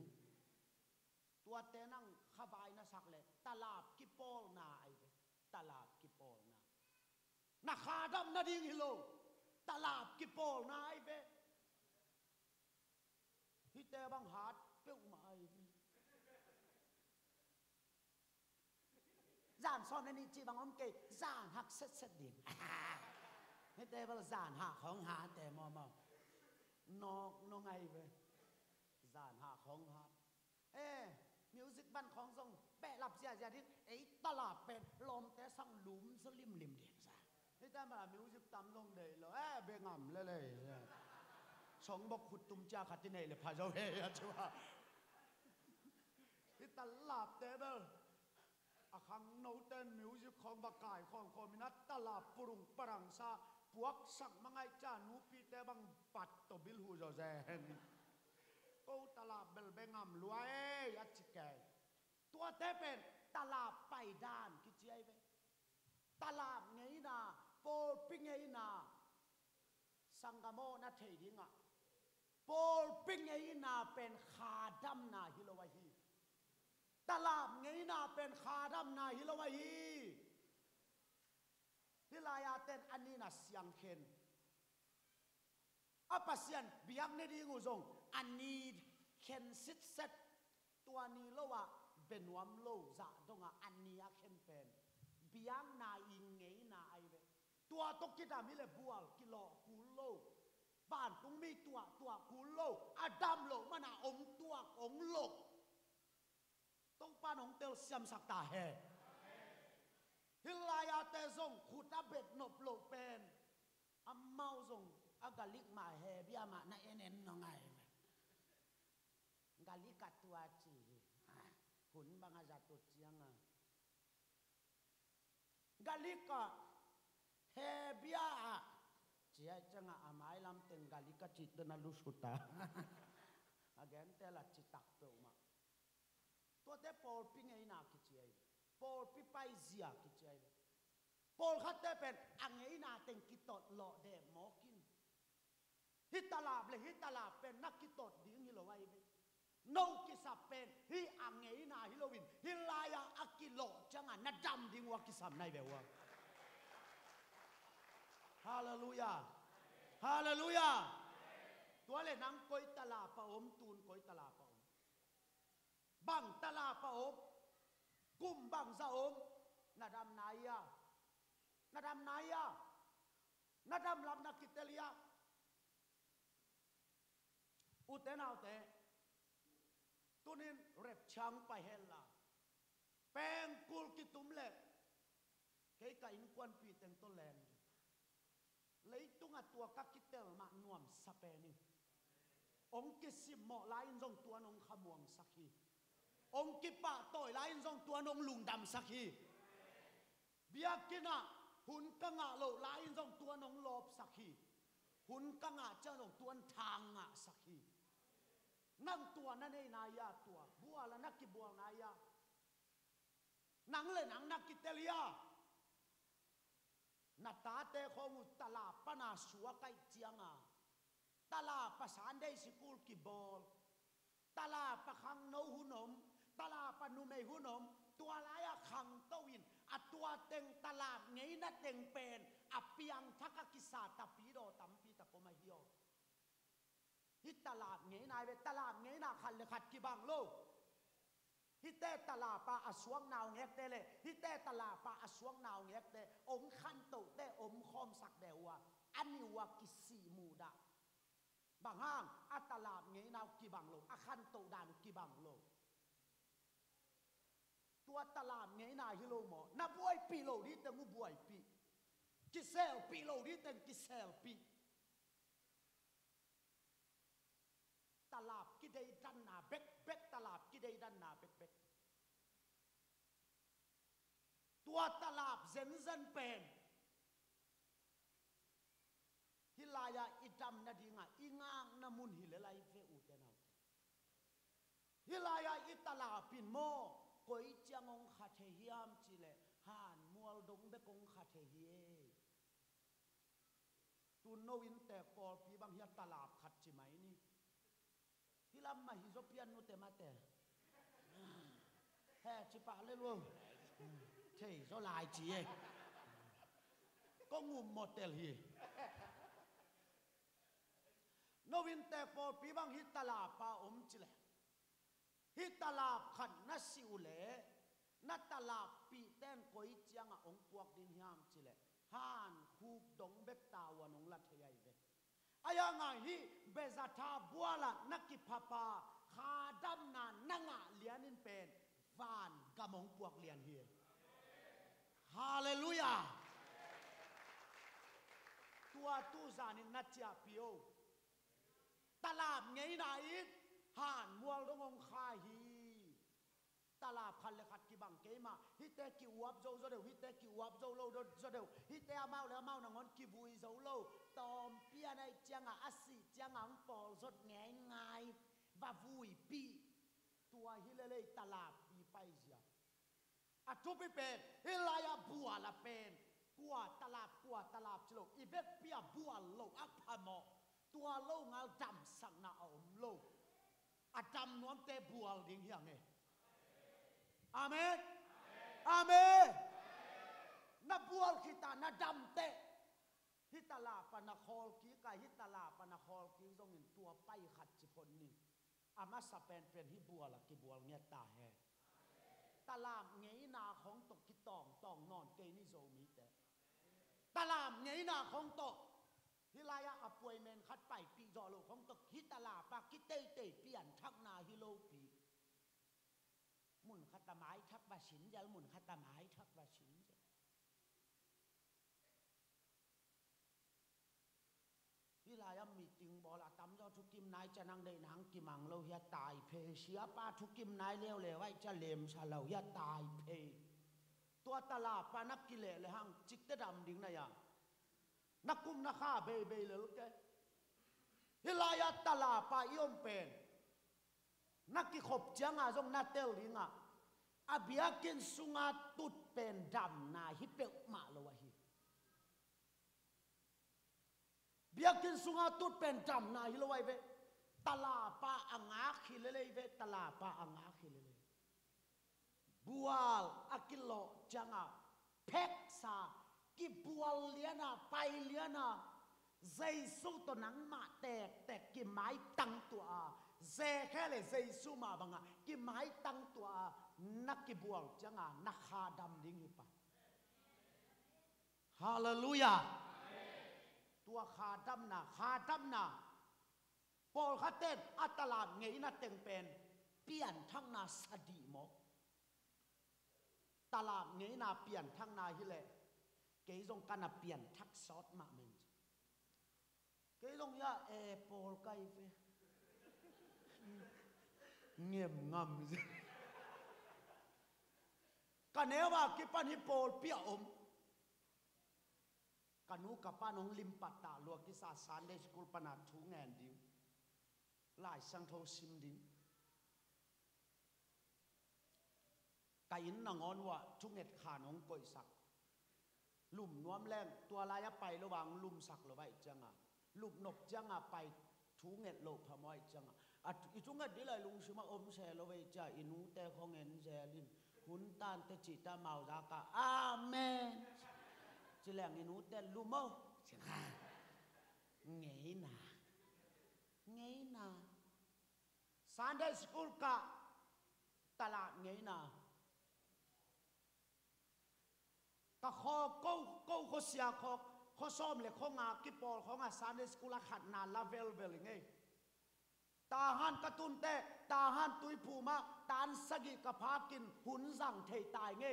ตัวเตนังขบายนะสักเลยตลาบกิโปลนาไอเวตลาบกิโปลนานักขาดำนาดิงฮิโลตลาบกิโปลนาไอเวที่เตบังหาดเปี้ยวมาไอเวจานซ้อนในนี้จีบางอมเกยจานหักเซ็ดดิ่งให้เตะบอลจานหาของหาแต่มอนอกน้องไงเว้ยจานหาของหามิวสิกบันของทรงแปะหลับเสียที่ไอ้ตลาดเป็นลมแต่สั่งหลุมสลิมริมเดียงซะให้แต่มามิวสิกตำลงเดยเลยเบงอ่ำเลยสองบอกขุดตุ้มจ่าขัดที่ไหนเลยพาเจ้าเฮียชัวที่ตลาดเตะเบอร์ขังโนเต้นมิวสิกของบักไก่ของคอมินัตตลาดปรุงปรังซาพวกสั่งมังไงจ้านูปีเตบังปัดตบิลหูจอแซนกูตลาดเบลเบงามรวยยัดจิกแกตัวเตเป็นตลาดไปด้านคิดเจียไปตลาดไงนาโปลปิ้งไงนาสังกโมนาเทดิงะโปลปิ้งไงนาเป็นขาดำนาฮิโลวาฮีตลาดไงนาเป็นขาดำนาฮิโลวาฮีฮิลายาเต้นอันนี้นะเสียงเข็นอปัสยันเบียงในดีงูทรงอันนี้เข็นซิดเซตตัวนี้โลว่าเป็นวมโลจะตรงอันนี้เข็นเป็นเบียงนาอิงไงนาไอเวตัวตกกิดามิเลบัวกิโลกูโลบ้านตรงมีตัวกูโลอดัมโลมันอาอมตัวองโลต้องป้านองเตลเสียมสักตาเฮฮิลายาเตซงขุดอาเบ็ดนบโลเป็นอัมเมาซงอากาลิกมาเฮบิอามานาเอเนนนองไงกาลิกัดตัวจีหุ่นบางอาจจะตุเจียงกาลิกะเฮบิอาเจียจังอาไม้ลำเต็งกาลิกะจิตนาลุสุตาอาแกนเตละจิตตักเปิลมาตัวเตปอลปิ้งไอ้นาคิดเจียปอลปิไปเสียคิดเจียปอลขัดเตเป็นอังไอ้นาเต็งกิตดหล่อเดมหมอกินฮิตลาบเลยฮิตลาบเป็นนักกิตดดิ้งฮิโลไว้โนกิสับเป็นฮิอังไอ้นาฮิโลวินฮิลายาอักิโลจังอ่ะนัดดำดิ้งวากิสับในเบวะฮาเลลูยาฮาเลลูยาตัวเลยนังกอยตลาปะอมตูนกอยตลาปะอมบังตลาปะอมกุมบังซาอมนาดำนายานาดำนายานาดำลำนักกิตเตลียอุเตนเอาเตตุนินเร็บช่างไปเฮลลาแปงกุลกิตุมเล็กเกยกับอินควันปีเต็งต้นแลนเลยตุงอัตัวกักกิเตลมานวมสเปนิองกิสิมหมอลายนงตัวนงขมวงสักทีองกิปะต่อยลายนงตัวนงลุงดำสักทีเบียกินะหุ่นกังอาโลลายนงตัวนงลบสักทีหุ่นกังอาเจ้าหนงตัวนทางอ่ะสักทีนั่งตัวนั่นเองนายาตัวบัวละนักกิบัวนายานังเลยนังนักกิเตลียนาตาเตของตลาปนาสัวไกเจียงตลาภาษาได้สกุลกิบอลตลาปะคังโนหุนมตลาปนุเมหุนมตัวลายคังตวินอัตัวเต็งตลาดไงนัดเต็งเป็นอเปียงทักกิสาตปีโดตัมปีตะโกมาเฮียวฮิตลาดไงนายเวตลาดไงนาขันเลขัดกิบังโลฮิตเตตลาปะอสวงนาวเงกเตเลฮิตเตต ลาปะอสวงนาวเงียกแต่อมขันตุแต่อมคอมสักเดวะอันนี้ว่ากิสีมูดาบางห้างอัตลาบเงี้ยนาวกี่บังโลอขันตุดานุกี่บังโลตัวตลาดเงี้ยนาฮิโลหมอนับวยปีโลดิแต่งูบวยปีกิเซลปีโลดิแต่กิเซลปีตลาดกิเดดันนาเบ็กเบ็กตลาดกิเดดันนาเบ็กเบ็กตัวตลาดเซนเซนเป็นฮิลายาอิดำนาดีงาอิงางนามุนฮิเลไลเฟอุเตนเอาฮิลายาอิตลาปินโมกอยจังองขัดเฮียมจิเลหานมัวดงเบกองขัดเฮียตุนโนวินแต่ปอปีบางเฮียตลาดขัดจิไหมนี่ฮิลามาฮิโซเปียนนุเตมาเตแฮ่จิปะเลยลูกใช่เจ้าลายจีเองก็งุมหมดเตลฮีโนวินแต่ปอปีบางฮิตลาปาอมจิเลฮิตลาบขันนัสิวเลนัตลาบปีเต้นกอยจังองปวกดินยามจิเลฮานคูบดงเบกตาวันองลัทยายเบอายังไงฮิเบซาทาบัวละนักกิพปาขาดำนานังะเลียนินเป็นวานกำองปวกเลียนเฮียฮาเลลูยาตัวตู้จานินนัจจาพิโอตลาบไงไหนห่านมัวลงองคาฮีตลาดคันเลขัดกี่บังเกมาฮิเตกิวับโจโจเดวฮิเตกิวับโจโลโจเดวฮิเตอามาแล้วมาหนังอนกิบุยโจโลตอมเปียในจังอาศิจังอังปอลสดแง่ง่ายว่าวุยปีตัวฮิเลเลยตลาดปีไปเสียอัตุปิเป็นฮิลายาบัวละเป็นกัวตลาดฉลกอีเวกเปียบัวโลอักพามอตัวโลงาดำสังนาอมโลอาจำนวมเตบัวดิ่งอย่างไงอาเมนอาเมนนับบัวขิตานัดำเตฮิตลาปนาคอลกีกายฮิตลาปนาคอลกีต้องเห็นตัวไปขัดจิพนนี่อามาสเป็นฮิบัวละกิบัวเงี้ยตาแห่ตลาดเงยนาของตกกิตองนอนเกนิโซมีแต่ตลาดเงยนาของตกฮิลายาอป่วยเมนคัดไปปีจอโลของตกฮิตลาปากิเตเปลี่ยนทักนาฮิโลปีมุนขัตไม้ทักบาชินจะมุนขัตไม้ทักบาชินจะฮิลายามีติงบอลตำเจ้าทุกิมนายจะนั่งได้หนังกิมังเราเฮียตายเพเสียป้าทุกิมนายเลี้ยวเลยไว้จะเลมชาเราเฮียตายเพตัวตลาดปานักกิเลเลยหังจิกเตดำดิ่งนะยังนักกุมนักข้าเบยเลยลูกแกฮิลายาตลาดปาอิอมเป็นนักกิขบจังอาจงนาเตลลิงอ่ะอาเบียกินสุงาตุดเป็นดำนาฮิเปกมาลวะฮิเบียกินสุงาตุดเป็นดำนาฮิลวะเวตลาปาอังอาคิเลเลยเวตลาปาอังอาคิเลเลยบัวอากิโลจังอาเพกซากิบัวเลียนาไปเลียนาใจสู้ตัวหนังมาแต่กิไม้ตั้งตัวเจแค่เลยใจสู้มาบังอ่ะกิไม้ตั้งตัวนักกิบัวจังอ่ะนักขาดำดิ้งหิปะฮาเลลูยาตัวขาดำนะปอลขัดเต้นอัตลาดเงยน่ะเต็งเป็นเปลี่ยนทั้งนาสดีหมกตลาดเงยน่ะเปลี่ยนทั้งนาฮิเลเกยงกันน่ะเปลี่ยนทักซอดมาเมนเกยงยาปอลไกเฟเงียบงำสิกันเนว่ากิปันฮิโปลเปียอมกันนูกับป้านองลิมปัตตาลวกิสาสานเดสกุลปนาทูแงนดิวหลายสังโทซิมดินกายินนางอนว่าทุกเน็ตขานองกอยสักลุมน้วมแรงตัวลายไประหว่างลุมสักหรือไว้จังอ่ะลุมนกจังอ่ะไปทูเน็ตโลพมอยจังอ่ะอีทุกเงินดีเลยลุงชิมาอมแชร์เราไว้จ้าอินูแต่ของเงินแชร์ลินหุ่นตานเตจิตาเมาจากะอาเมนจิแหลงอินูแต่ลุมเอาใช่ไหมเงยนาซันเดย์สกูลกะตลาดเงยนา ก็ข้อก็เสียข้อซ้อมเลยข้องากิปอลข้องาซันเดย์สกูลขัดนานลาเวลไงตาหันกระตุนเตตาหันตุยผูมาตานสกิกพากินหุ่นสั่งเทตายไง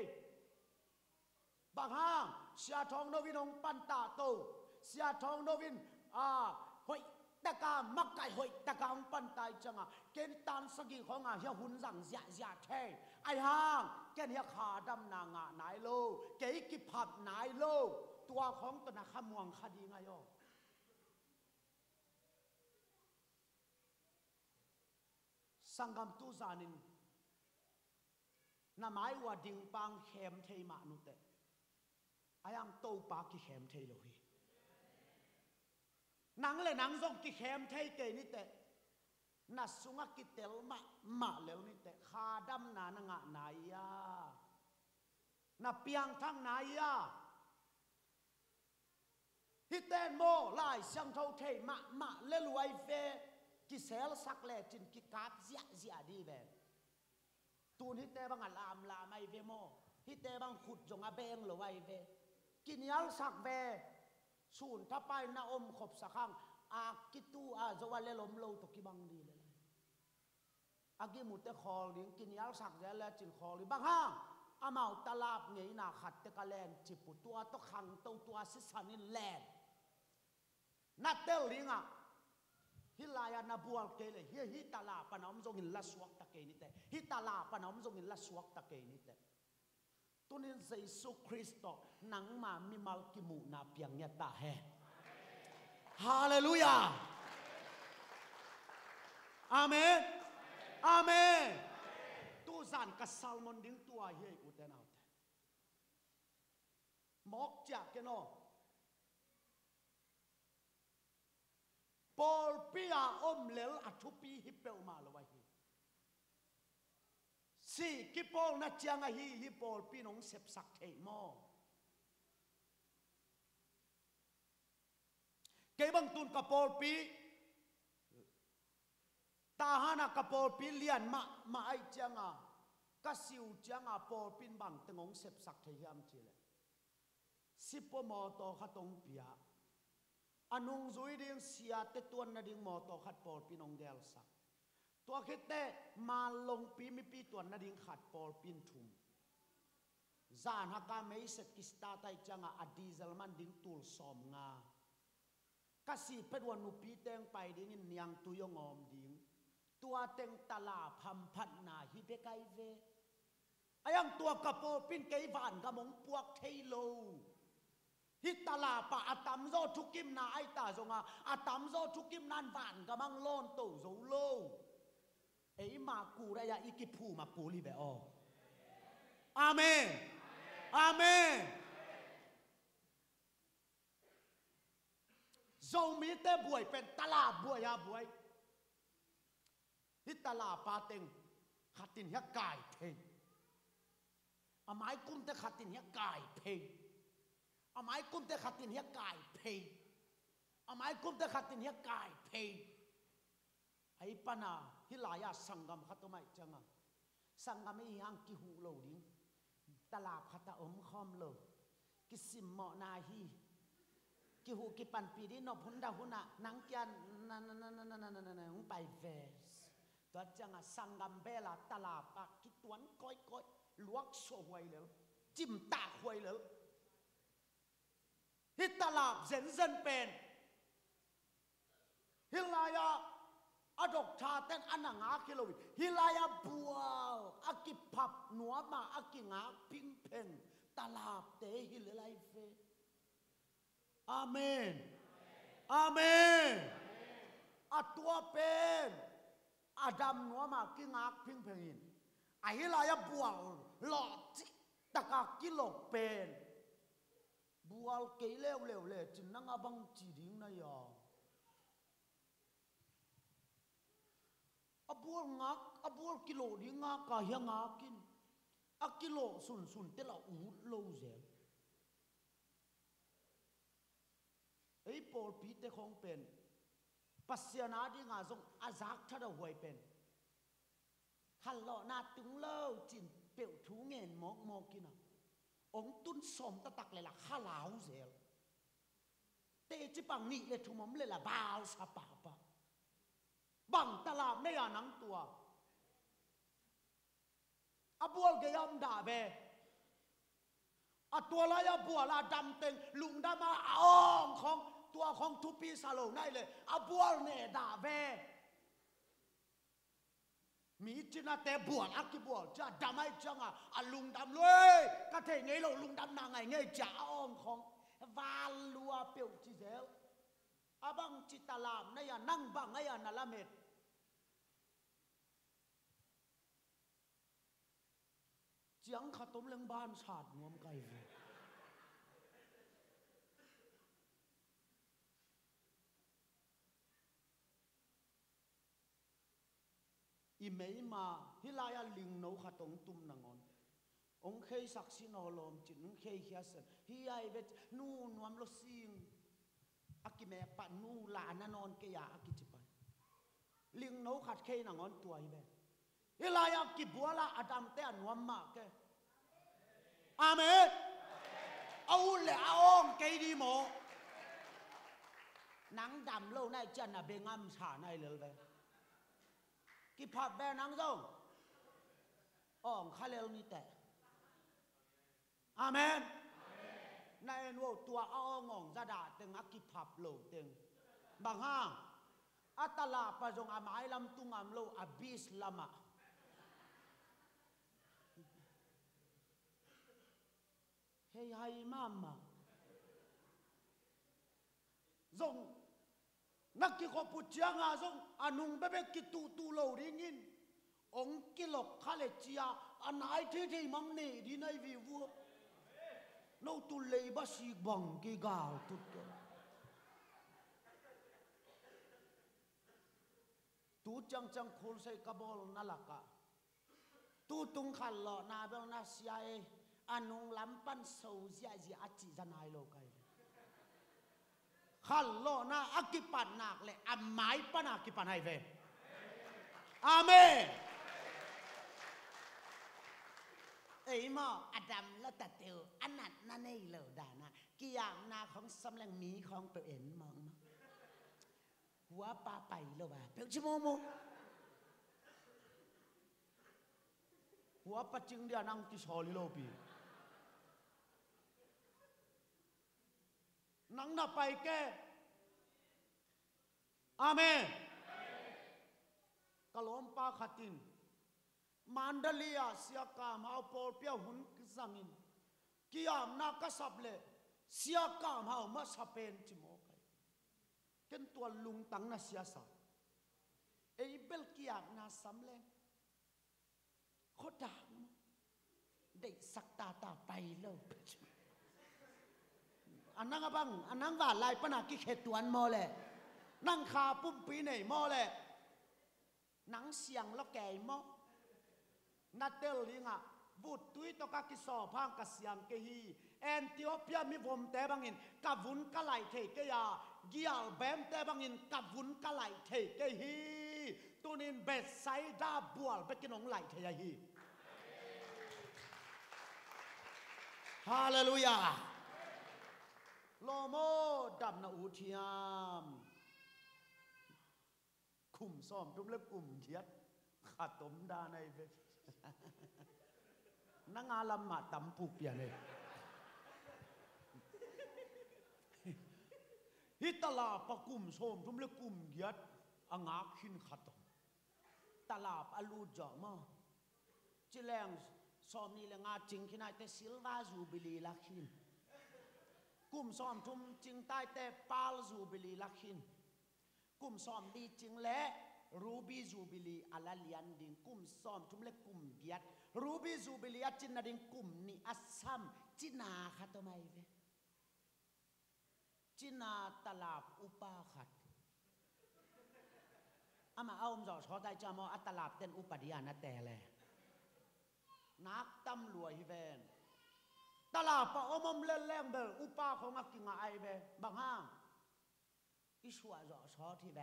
บางห้างเสียทองโนวินองปันตาโตเสียทองโนวินหอยตะกามักไก่หอยตะกาปันตายจังอ่ะเกณฑ์ตานสกิของอ่ะเฮียหุ่นสั่งเสียเทไอห้างเกณฑ์เฮียขาดำนางะนายโลเกย์กิผับนายโลตัวของตนะขมวงคดีไงย่อสังกัมตุจานินน้ำไม้ว่าดิ่งปังเข้มเทมานุเตอายังโตปากิเข้มเทโลฮีนังเลยนังส่งกิเข้มเทเกนิเตนัสสุงกิเตลมาเลวนิเตขาดำนานงะนายานับเปียงทั้งนายาฮิเตนโมไล่เสียงเท่าเทมาเลลวยเฟกิเซลสักเลจินกิกาบเสียดีเบนตูนฮิเตบังลามไอเวโมฮิเตบังขุดจงอาเบงหรือไอเวกินยัลสักเวสูนถ้าไปนาอมขบสักครั้งอากิตูจะว่าเลลมโลตกิบังดีเลยอากิมุตเตคอลิงกินยัลสักเจลจินคอลิบังห้างอามาตลาบเงยนาขัดเตกาเลนจิปุตัวตขังตัวสิสันินแลนนัดเตลิงฮิลายานาบัวเกลฮิตาลาปนอมจงหินละสวกตะเกนิเตฮิตาลาปนอมจงหินละสวกตะเกนิเตตุนินเซซุคริสโตนังมามิมัลกิมูนาเปียงยะตาเฮฮาเลลูยาอาเมนอาเมนตูซานกัสซัลมอนดิ้งตัวเฮอุเตนเอาเตมอกจากเกโนปอลปีอาอมเลลอัทุปีฮิเปลมาลวะฮีสิกิปอลนัดจังฮีฮิปอลปีนงเสพสักเทมอเก็บังตุนกับปอลปีตาฮานะกับปอลปีเลียนมาไอจังก็สิวจังปอลปีนบังตงงเสพสักเทียมจีเลสิปมอโตขัตงปียอนุงจุยดิ่งเสียเตตัวนัดิ่งมอโตขัดปอลปีนงเกลสักตัวคิดเตมาลงปีมีปีตัวนัดิ่งขัดปอลปีนทุมจานฮักการไม่เสร็จกิสตาไตจังอดีเซลมันดิ่งตูลสอมงากสิเป็นวันนุปีเตงไปดิ่งเนียงตุยงอมดิ่งตัวเตงตลาพัมพันนาฮิเบกไกเวอายังตัวกระโปปินเกยวันกระมงปวกเทโลฮิตลาปะอัตมโซทุกิมนาไอตาจงอัตมโซทุกิมนันวันกระมังโลนตู่โซโลเอ้มากูระยะอีกิพูมากูลีเบออาเมนอาเมนโซมีเตบวยเป็นตลาบวยบวยฮิตลาปาเต็งขัดตินเฮียกายเพงอาไม้กุ้มแต่ขัดตินเฮียกายเพงอาไม้กุ้มแต่ขัดตินเฮียกายเพงอาไม้กุ้มแต่ขัดตินเฮียกายเพงไอ้ปนาฮิลายาสังกัมขัดตัวไม่จังสังกัมไม่ยังกิหูโลดิ้งตลาดขัดตาอมคอมโลกิสิมเหมาะนาฮีกิหูกิปันปีนี้นบหุ่นดาหุ่นนังกันนั่นไปเวสตัวจังสังกัมเบลาตลาดปากกิตวนก้อยลวกโซ่หวยเลยจิ้มตาหวยเลยฮิตลาบเซนเป็นฮิลายาอดกชาเต้นอันงาคิโลวิฮิลายาบัวอากิพับหนัวมาอากิงาพิงเพงตลาบเตฮิลไลเฟอาเมนอาเมนอัตัวเป็นอาดัมหนัวมากิงาพิงเพงินไอฮิลายาบัวหลอดตะกากิโลเป็นบัวเกลเลวจินนังอบังจีดิ้งนายาอบัวงักอบัวกิโลดิ้งงักกะเฮียงักกินอกิโลสุนเตละอูดโลเซลไอ้ปอลปีเตคงเป็นปัสยานาดิ้งอาส่งอาซักทัดหวยเป็นฮัลโหลนาตุงเล่าจินเปียวถูเงินมอกกิน องตุนสมตะตักเลยล่ะข้าลาวเซลเตจิปังนี่เลยทุ่มมเลยล่ะบ่าวสะปาปะบังตลาดไม่ยานังตัวอบัวเกยมด่าเบอตัวลายบัวลาดำเต็งลุงดำมาอ้องของตัวของทุปีสาโลได้เลยอบัวเนด่าเบมีจินาเตบัวอักกิบัวจะดำให้จังอ่ะลุงดำเลยก็เทไงเราลุงดำนางไงจะอ้องของวาลัวเปียวจิเซลอาบังจิตลามนี่ยนั่งบังนี่ยนาลาเมดเจียงขัดต้มเลี้ยงบ้านชาติงวมไก่อีเมย์มาฮิลายาลิงโนขัดต้มตุ้มนางอนองเคยสักสินอลอมจินเคยเขียนฮิไอเวทนูนวมลสิงอากิเมปะนูลานานอนเกียอากิจิปันลิงโนขัดเคยนางอนตัวฮิเวฮิลายากิบัวละอดัมเตอนวมมาเกอาเมนเอาเลยเอาองเกยดีโมนังดำโลในจันน่ะเบงอัมชาในเลยเวกิพับแบนังส่งองคาเลลนี่แต่อาเมนในนูตัวเอาององจะด่าเต็งอักกิพับโลเต็งบางห้างอัตลาปะจงอาไม้ลำตุงอามโลอบิสลามะเฮ้ยไฮมามาจงนักกิขบุจางาจงอนุงเบเบกิตูโลดิ้งินองกิลกคาเลจียอันไหนที่มังเนดีในวิวโนตุเลยบาสิบังกิกาตุตตูจังโคลเซกบอลนั่นละกะตูตุงขันหล่อนาเบลนาเซียอนุงลำปันโซเซียจีอาจิจะนายโลกายขันโลนาอักิปันนักเลยอัมไม้ปันอักิปันไฮเวอาเมนเอ้ยมออดัมและตะเตียวอันนั้นนั่นเองเลยด่านะกี่อย่างนาของสำแรงมีของเปลี่ยนมองนะหัวปลาไปเลยว่ะเปลี่ยนชิโมโมหัวปัจจิงเดียนั่งที่ชอลิโลปีนังน่ะไปแกอาเมนกะลมปาขัดินมันดลียเสียกามเอาปอเปียหุ่นกิสังินกิยามนักกษับเลเสียกามเอามาสเปนจิโมกายเกันตัวลุงตังน่ะเสียสาเอเบลกิยามน่ะสำเร็จโคตรได้สักตาไปเลยอันนั้นบังอันนั้นว่าลายปนักกิเขตตัวอันโมเลยนั่งขาปุ่มปีไหนโมเลยหนังเสียงแล้วแก่โมนัดเตลลิงอ่ะบุตรตุยตกักกิสอพังกเสียงเกฮีแอนติโอเปียมีผมแต่บังอินกับวุ้นกะไหลเทเกยาเกียลแบมแต่บังอินกับวุ้นกะไหลเทเกฮีตัวนี้เบ็ดไซด้าบัวเบ็ดกินงไหลเทยฮีฮาเลลูยาโลโมดับนาอูทิยามคุมซ้อมทุกเล็กกลุ่มเทียดขัดตมดาในเวนังอาลัมมาตำปุกเปียเลยฮิตลาปะกุมซ้อมทุกเล็กกลุ่มเทียดอ่างาขินขัดตมตลาบอลูจ่อมาจิแรงซ้อมนี่แหละงาจริงขนาดแต่ซิลวาจูบิลีลักขินกุมซ้อมทุ่มจริงใต้แต่ปาลจูบิลีลักขินกุมซ้อมดีจริงและรูบีจูบิลีอาลาเลียนดิงกุมซ้อมทุ่มเล็กกุมเกียรรูบีจูบิลีอาจินนาดิงกุมนี่อัสซัมจินาขัดทำไมเวจินาตลาบอุปาขัดอามาเอาอมจ่อชอได้จามออัตลาบเต้นอุปดิยานาแต่เลยนักตำรวจฮิเวนตลาดปะอมเล่นแรงเบลอุปาของอักกิงไอเบบางห้างอิสวาจ่อชอที่แบ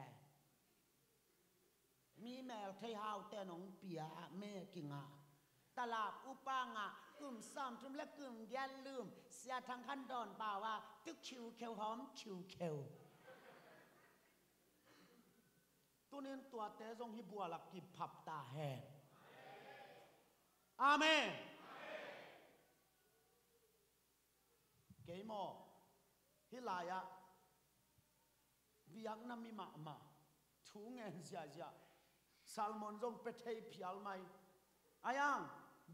มีแมวไทยฮาวแต่หนองเปียแม่กิงาตลาดอุปางะ กลุ่มซ้ำทุมและกลุ่มยันลืมเสียทางขั้นดอนเปล่าว่าตึกชิวเขียวหอมชิวเขียวตัวนี้ตัวเตะทรงฮิบัวหลักกิบผับตาแหงอาเมนเกยโมฮิลายะวิยังนามิมาทูเงินเสียซัลมอนทรงเปเทยพิอัลไม่อายัง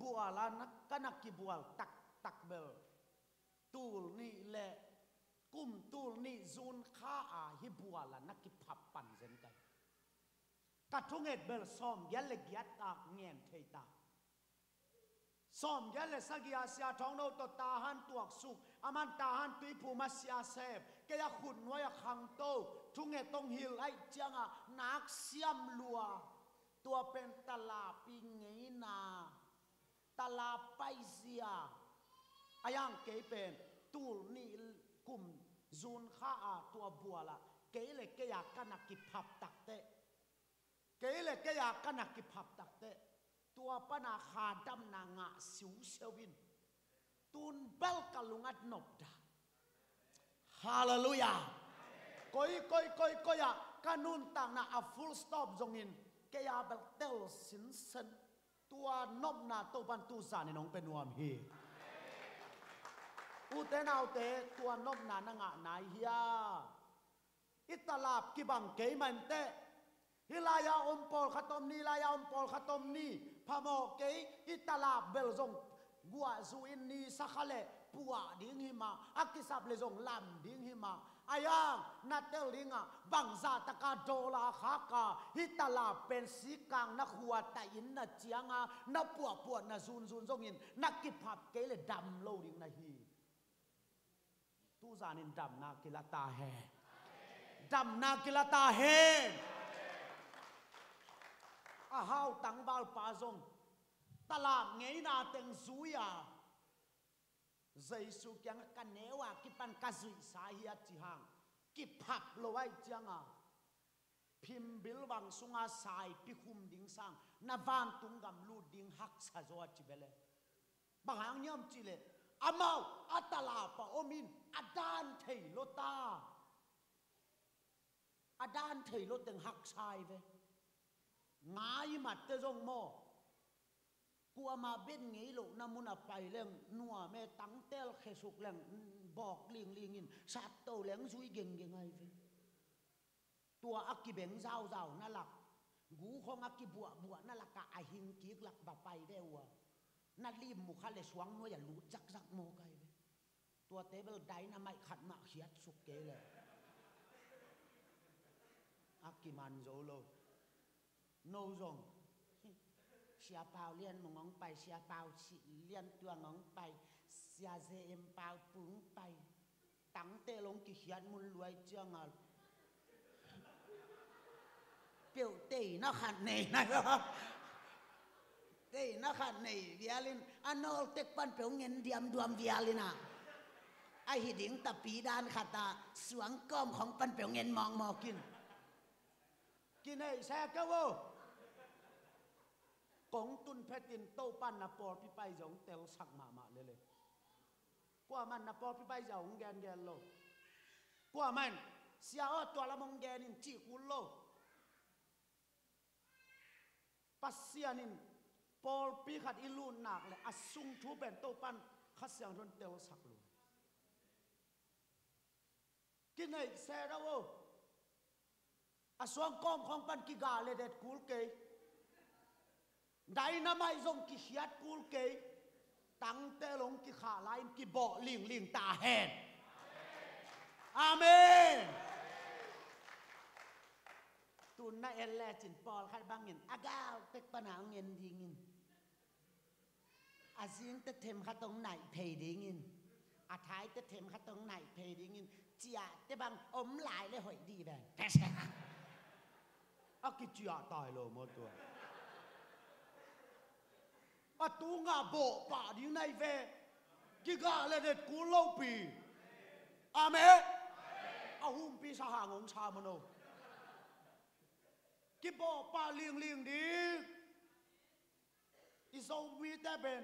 บัวลานักกันนักกิบัวตักเบลตูลนี่แหละกุมตูลนี่ซูนข้าฮิบัวลานักกิผับปั่นเซนกันกัดทุงเอ็ดเบลซ้อมยันเล็กยัดตากเงียนเทตาซ้อมยันเล็กสักยาเสียท้องโนตตาหันตัวสุกอามันตาหันตุยผูมาเสียเสพแกอยากขุนว่าอยากขังโตทุงเอ็ดต้องหิลไอเจียงนักเสียมลัวตัวเป็นตลาปีเงยนาตลาไปเสียอายังเกยเป็นตูลนี่กลุ่มซูนข้าตัวบัวละเกยเลยเกยอยากกันนักกิพับตักเตะเกยเลยเกยอยากกันนักกิพับตักเตะตัวปนาคาดำนางะสิวเซวินตูนเบลกลุงัดนบดาฮาเลลูยาก้อยกันนุนต่างนะa full stop จงอินเกยาเบลเตลสินเซนตัวนบนาตัวบันตูสานน้องเป็นวามฮีอุเตนเอาเตตัวนบนานงะนายฮียอิตลาบกิบังเกยมันเตฮิลายาอมปอลขตมนีลายาอมปอลขตมนีพะโมเกยอิตลาบเบลซงกัวซูอินนีสักเลปัวดิ้งหิมาอักกิสับเลซงลำดิ้งหิมาอายังนัดเตลิงะบังซาตะกาโดลาขากาฮิตลาเป็นสีกางนักหัวตาอินนัดเจียงนับปัวนัดซูนซงอินนักกิพับเกยเลดำโลดิ้งนาฮีตูซานินดำนากิลตาเฮดำนากิลตาเฮอาฮาวตังบาลปาซงตลาดเงยนาเต็งซุยาใจสุกยังกันเนวากิปันกัซุยสาเหตุที่ห่างกิพับโลไว้จังพิมบิลวังสุงาสายพิคุมดิ้งสังนาวันตุงกำลูดิ้งหักสะจวดจิเบเลบางอย่างยอมจิเลอามาอัตลาปะอมินอดานเทยโลตาอดานเทยโลตึงหักชายเวงายมัดเตจงโมกัวมาเบ็ดเงี้ยลูกน้ำมุนไปเรื่องนัวแม่ตั้งเตลเขสุกเรื่องบอกลิงอินสัตว์โตเลี้ยงซุยเก่งยังไงเวตัวอักกิเบงเจ้านั่นหลักกูของอักกิบัวนั่นหลักกะอาหิงกีกหลักบะไปได้วะนั่นรีบมุขเลสวงนัวอย่ารู้จักโมไกเวตัวเตเบิลไดน่ะไม่ขัดมาเขียดสุกเกเลยอักกิมันโจโลโนจงเสียเปล่าเลี้ยนมงไปเสียเปล่าเลี้ยนตัวงงไปเสียเจเอ็มเปล่าปุ้งไปตั้งเตลงกิเขียนมุนรวยเจ้าเปียวเตยนักขันเนยนะครับเตยนักขันเนยเวียลินอันนอลเต็กปันเปียวเงินเดียมดวมเวียลินะไอหิดิงตะปีดานขัดตาสวงก้อมของปันเปียวเงินมองกินไอ้แซ่ก็ว่ากงตุนเพตินโตปันนาปอพี่ไปจงเตลสักมาเลยกว่ามันนาปอพี่ไปจงแกนโลกว่ามันเสียตัวละมงแกนินจีกุลโลปัสเซียนินปอลปีขัดอิลูนักเลยอสุงทูเป็นโตปันขัดเสียงจนเตลสักลูกินไอ้แซ่ก็ว่าอสวงกอมของปันกิกาเลเด็ดกูลเกยได้นาไม่ทรงกิเขียดกูลเกยตั้งแต่ลงกิขาลายกิบ่อลิงตาแหนอาเมนตุนน่าเอลเลจินปอลขัดบางเงินอากาศเป็กปัญหาเงินดีเงินอาซิงเตเทมขัดตรงไหนเพย์ดีเงินอาท้ายเตเทมขัดตรงไหนเพย์ดีเงินเจียเตบังอมหลายเลยหอยดีแบบอากิจยาตายเลยหมดตัวอาตูงาโบป่าดีในเวกิกาเลยเด็ดกูเล่าปีอาเมอาหุ่มปีสหางงชามโนกิโบป่าเลียงดีอิโซวีแต่เป็น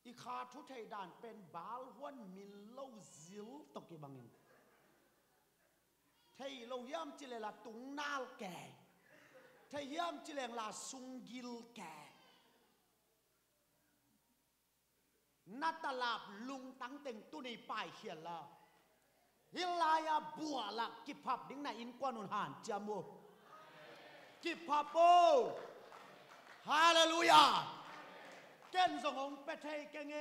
อีขาทุเทด่านเป็นบาลฮวนมิลโลซิลตกิบังอินเทยโลยามจิเลละตุงนาลแก่เทยามจิเลงละซุงกิลแก่นัตลาบลุงตั้งเต็งตุนีป่ายเขียนละฮิลายาบัวละกิพับดิ้งนาอินกวานุนหานจามูกิพับโอฮาเลลูยาเก่นส่งองเปเทยเก่ง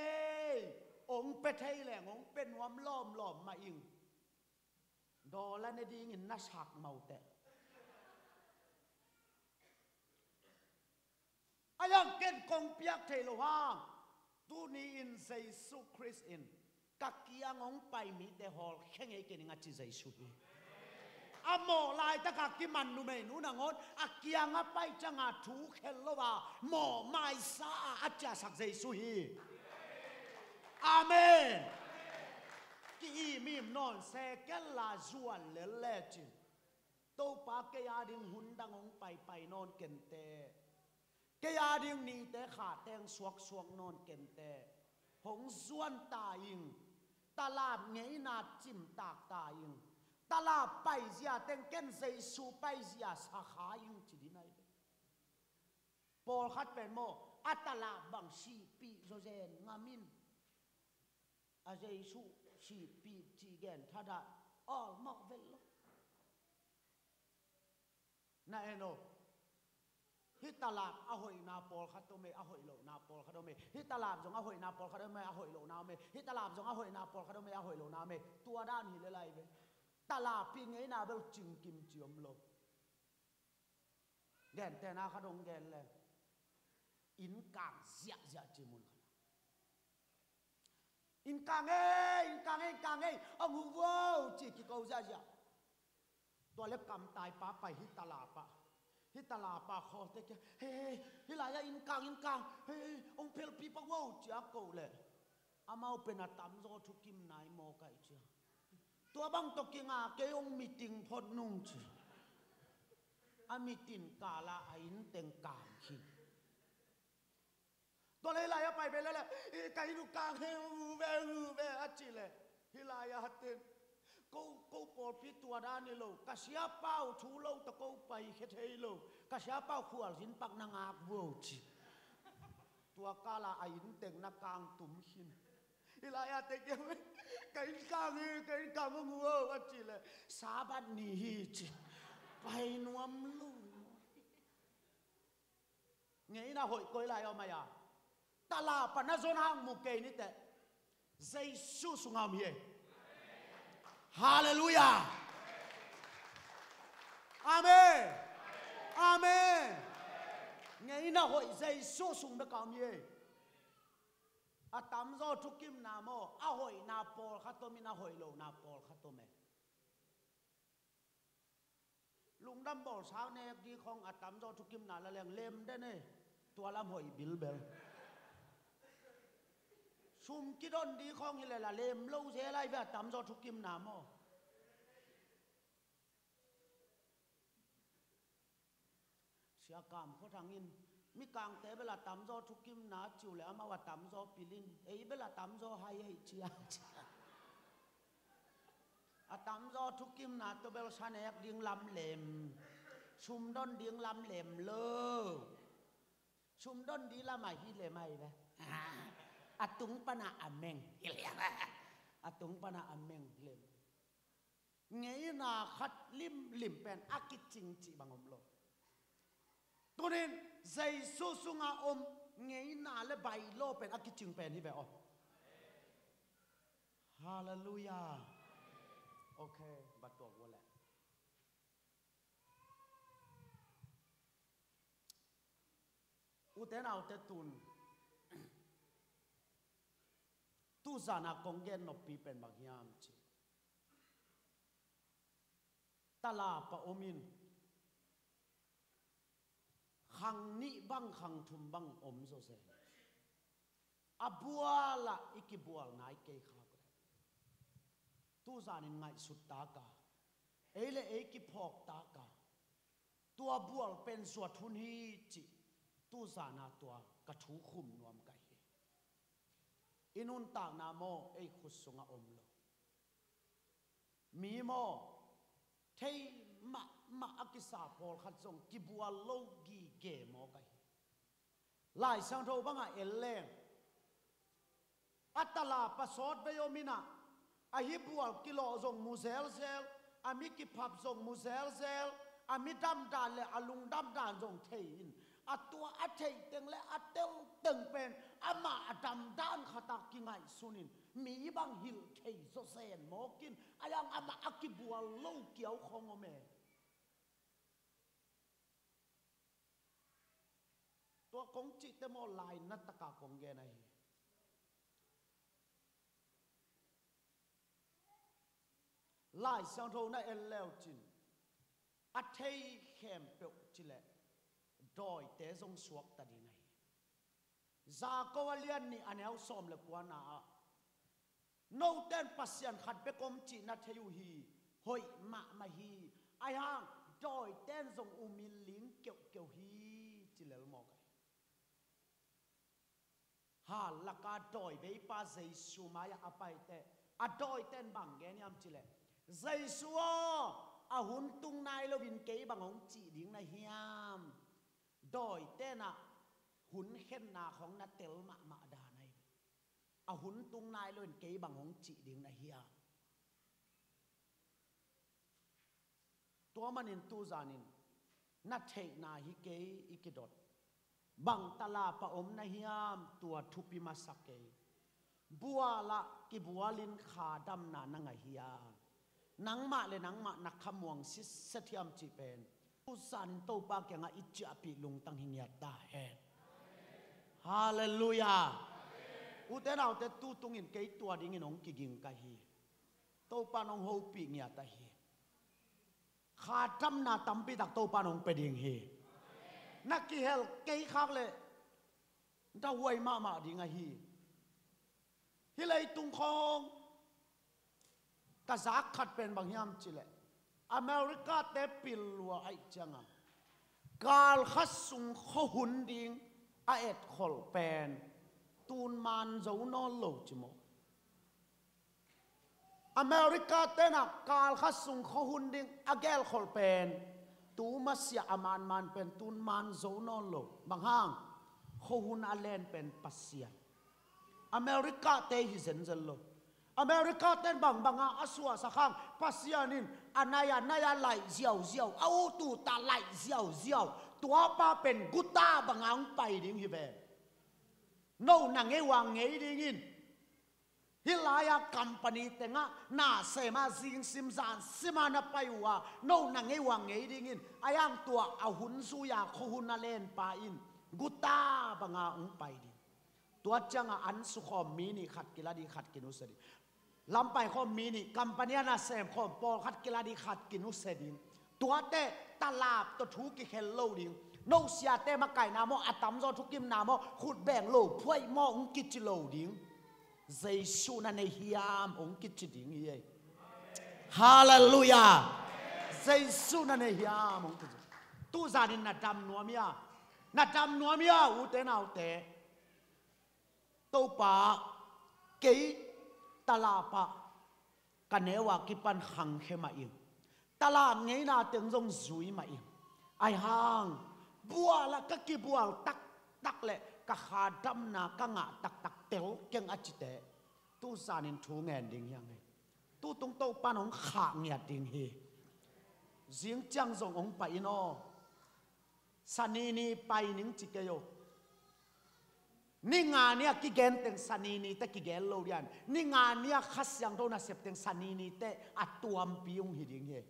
องเปเทยแหลงองเป็นวมล้อมมาอิงดอละเนดีงินนัชักเมาแต่อายังเก่นกงเปียกเทโลฮางตูนี้อินเซซุคริสอินกักกี้งองไปมีแต่ฮอลแข่งเก่งงัดจิเซซุฮีอโมลายตะกักกิมันนูเมนูนางอนอักกี้งไปจังอาถูกเฮลโลวาโมไม่ซาอาจจะสักเซซุฮีอาเมนกีมีมนอนเซเกลลาจวนเลเลจิโตปากเกียดิงหุ่นดังองไปนอนเกนเตเกียดิงนี่แต่ขาแตงสวกนอนเกนเตหงส่วนตายิงตลาดเงยนาจิมตากตายิงตลาดไปเสียเต็งเกนเซสูไปเสียสาขายิงจีดีไหนปอลขัดเป็นโมอัตลาดบังชีปีโซเซนงามินอาเจสูชีปีจีเกนทัดาออลมาเวลน่าเอ็นโอฮิตลาบอหอยนาปอลขัดตัวเมอหอยโลนาปอลขัดตัวเมฮิตลาบจงอหอยนาปอลขัดตัวเมอหอยโลนาเมฮิตลาบจงอหอยนาปอลขัดตัวเมอหอยโลนาเมตัวด้านหิเลไลเวตลาบปีไงนาเบลจิงกิมจิอมโลแกนแต่นาขัดงแกนเลยอินกางเสียจิมุนอินกางเอาหูว้าวจีกิโกเสียตัวเล็กกำตายป้าไปฮิตลาปะฮิตลาปะคอเตกเฮ้ฮิลายาอินกางเฮ้องเพลปีปะว้าวจีอาโกเลยอามาเป็นอาตัมโซทุกิมนายโมไกจีตัวบังตกิงาเกยองมีติงพอนุ่งจีอามีตินกาลาอินเต็งกางขีตัวเลยลายไปเลยแหละไก่ดูกางเฮวูเวอัจจิเลยฮิลายาฮัตเตนกูปอดพิตัวด้านนี่โลกษยาเป้าทูโลตะกูไปเขตเฮโลกษยาเป้าขวาสินปักนางากวูจิตัวกาลาอินเต็งนักกางตุ่มหินฮิลายาเต็งยังไก่กางงูอัจจิเลยสาบันนี่จิไปนวมลูไงนะหอยก้อยลายเอามาอย่าตลาดปนจนหางมุกเกนี่แต่เจสุสุงามเฮฮาเลลูยาอาเมนอาเมนไงนะหอยเจสุสุงเบกามเฮอาตามโซทุกิมนาโมอาหอยนาปอลขัตโตมินาหอยโลนาปอลขัตโตเมลุงดำบอกเช้าเนกดีของอาตามโซทุกิมนาละแรงเล่มได้เนี่ยตัวลำหอยบิลเบลชุมกิดอนดีของฮิเลละเลมเล่าเสียไรแบบตำจอทุกิมนามอเสียกรรมเขาทางอินมีกลางแต่เวลาตำจอทุกิมนาจิวแล้วมาว่าตำจอปิลินเอ้ยเวลาตำจอไฮเชียอาตำจอทุกิมนาตัวเบลชาเนกดิ้งลำเลมชุมดอนดิ้งลำเลมเลอชุมดอนดีละไม่ฮิเลไม่ไหมอาตุงปนาอเมงเฮียอาตุงปนาอเมงเล่มเงี้ยนาขัดลิมเป็นอากิจิงจีบางอมโลตัวนี้ใจสู้สุงาอมเงี้ยนาเลใบโลเป็นอากิจิงเป็นที่แบบอ๋อฮาเลลูยาโอเคบัดตัววัวแหละอุเทนเอาเตตุนตูซานาคงเกนนบปีเป็นบางยามจีตลาปะอมินขังนิบังขังทุมบังอมโซเซอบัวละอิกิบัวนายเกขาก็ได้ตูซานินไงสุดตากาเอเลเอกิพอกตากาตัวบัวเป็นสวดทุนฮีจิตูซานาตัวกระถูคุมนวมไก inun tak na mo ei khusunga omlo mi mo thei ma akisa pol khat song kibua lo gi ge mo ka hi lai sang tho banga elleng atala pasot beyomina ahi bual kilo zong muzel zel ami ki phap zong muzel zel ami dam dan le alung dam dan zong thein atua athei teng le atel teng pen ama adam dan khatak ki ngai sunin mi bang hil thei zo sen mokin ayang ama akibual lo kiau khongome to kong chi te mo lai na taka kong ge nai lai sang tho na el leo chin athei khem pe chile doi te zong suak ta di ngai za ko alian ni aneu som le kwana no ten pasian khat pe kom chi na theu hi hoi ma hi ayang doi ten zong umin ling keu hi chilel mo kai ha laka doi be pa jesu maya apai te a doi ten bang ge niam chile jesu a hun tung nai lo vin ke bangong chi ding na hiam doi te na hun khen na khong na tel ma da nai a hun tung nai lo vin ke bangong chi ding na hiam to manin tu zanin na thei na hi ke ikidot bang tala pa om na hiam tua thupi ma sake buala ki bualin kha dam na nga hiam nangma le nangma nakhamuang si sathiam chi pen usan to pa ke nga icha pi lung tang hingya ta he hallelujah uten au te tu tungin ke tua ding in ong ki ging ka hi to pa nong ho pi nya ta hi kha tam na tam pi dak to pa nong pe ding hi na ki hel ke khak le da huai ma ding a hi hilai tung khong ka zak khat pen bang hiam chile America te pilwa ai changa kal khasung kho hun ding a et khol pen tun man zo no lo chimo America te na kal khasung kho hun ding a gel khol pen tu masya aman man pen tun man zo no lo bang hang kho hun a len pen pasya America te hi zen zel lo America ten banga aswa sakhang pasianin anaya lai ziao au tu ta lai ziao tua pa pen guta bangang pai ding hi be no na nge wang nge ding in hilaya company tenga na sema zing simzan simana paiwa no na nge wang nge ding in ayang tua ahun su ya khohuna len pa in guta banga ung pai ding tua changa an su khom mi ni khat kiladi khat kinu sari lampai khom mi ni company na sem khom pol khat kiladi khat kinu sedin tua te talap to thu ki khel lo ding no sia te ma kai na mo atam zo thukim na mo khut beng lo phoi mo ung ki chi lo ding jesu na ne hiam ung ki chi ding hi hallelujah jesu na ne hiam ung ki tu zanin na dam nuamia u te na u te to pa ke talapa kanewa kipan hang khema im talam ngei na teng jong zui ma im ai hang buala ka ki bual tak le ka khadam na ka nga tak tel keng achite tu sanin thu ngen ding yang tu tung to panong kha ngia ding hi jing chang jong ong pa ino sanini pai ning chikeyo ni nga nia ki gen teng sanini te ki gel lo dian ni nga nia khas yang do na sep teng sanini te atuam piung hiding he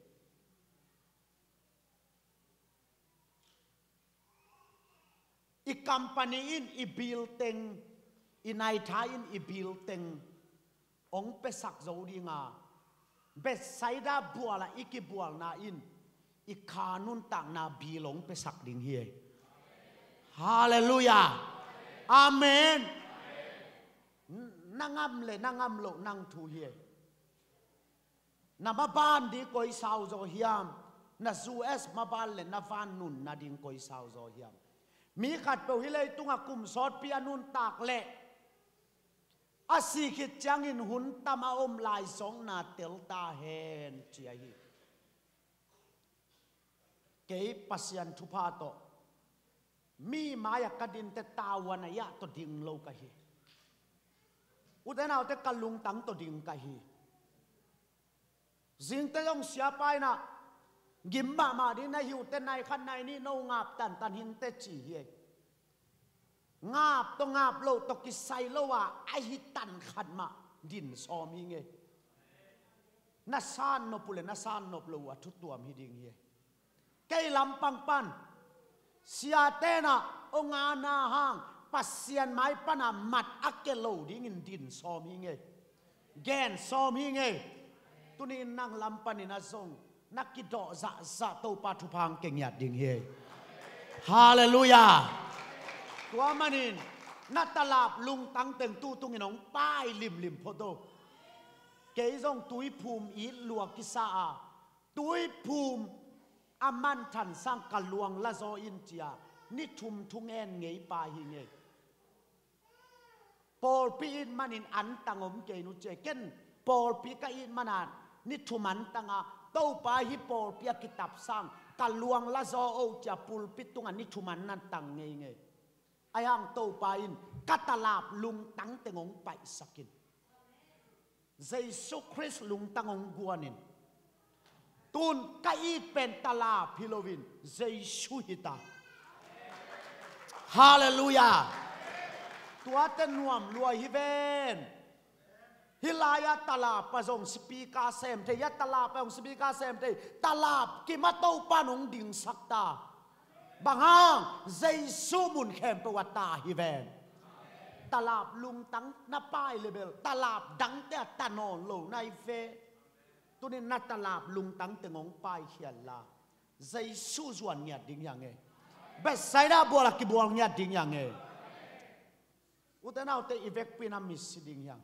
I company in I building inai thain I building ong pesak zo dinga besaida buala iki bual na in I kanun tang na bilong pesak ding hi hallelujah amen nangam lo nang thu hi na ma ban di koi sao zo hiam na US ma ban le na van nun na ding koi sao zo hiam mi khat pe hi le tunga kum sot pi anun tak le asi khit changin hun tama lai song na telta hen chia hi ke pasian thupa to mi maya kadin te tawana ya to ding lo ka hi udenau te kalung tang to ding ka hi jing te yong sia pai na gimma ma di na hiu te nai khan nai ni no ngap tan hin te chi hi ngap to ngap lo to ki sai lo wa ai hi tan khan ma din som hi nge na san no pule na san no lo wa thu tuam hi ding hi cây lam pang pan sia te na onga na hang pasian mai pana mat akelo ding in din som hi nge gen som hi nge tuni nang lam pan ina zong nakido za to pa thu phang keng yat ding hi hallelujah tua manin natalap lung tang teng tu tung inong pai lim photo ke zong tui phum i luak ki sa a tui phum aman than sang kaluang la zo in chia ni thum thung en ngei pa hi nge Paul pi in manin an tangom ke nu che ken Paul pi ka in manan ni thuman tanga to pa hi Paul pi kitab sang kaluang la zo o cha pul pitung an ni thuman nan tang ngei nge ayang to pa in katalap lung tang tengong pai sakin Jesus Christ lung tangong guanin tun kai pen tala pilovin Jesus hita hallelujah tua ten nuam lua hi ven hilaya tala pazong speaker sem te ya tala pazong speaker sem te talap ki mato panong ding sakta bangang Jesus mun khem pewata hi ven talap lung tang na pai level talap dang te tanon lo nai fe tunin natalap lung tang tengong pai hian la Jesus zuan nya ding yang e besaida bola ki bol nya ding yang e utanau te evek pina miss ding yang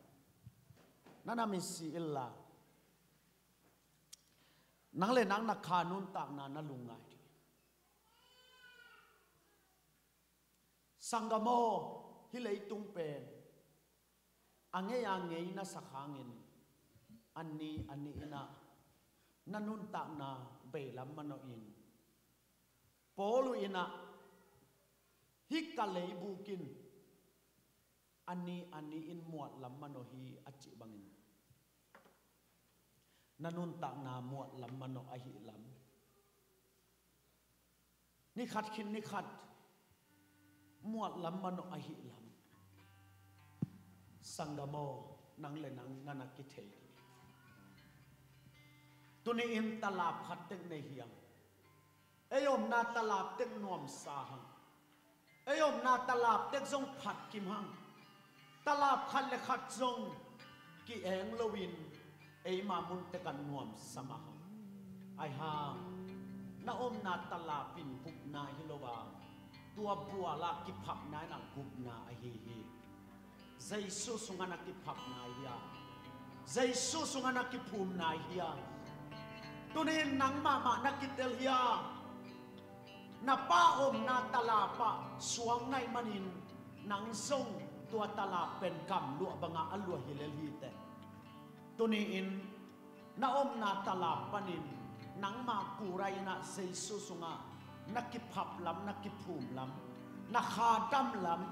nana missi illa nang le nang na khanun tak na lungai sangamo hilei tung pen ange na sakhangin ani ina nanun tak na beilam mano in polu ina hikalei bukin ani in muat lam mano hi achi bangin nanun tak na muat lam mano ahi lam ni khat khin ni khat muat lam mano ahi lam sangamo nang le nang nana ki thei tuni in talap khat tek nei hiang ayom na talap tek nom sa hang ayom na talap tek zong phat kim hang talap khat le khat zong ki eng lowin ei ma mun te kan nuam sama hang ai hang na om na talapin pup na hilowa tua bua la ki phap na nang pup na a hi Jesus sungana ki phap na hiya Jesus sungana ki phum na hiya tunin nang mama na ki tel hiya na pa om na talapa suang nai manin nang song tua talap pen kam lu banga alua hilel hi te tunin na om na talap panin nang ma kurai na Jesus sunga nakipap lam nakipum lam nakhadam lam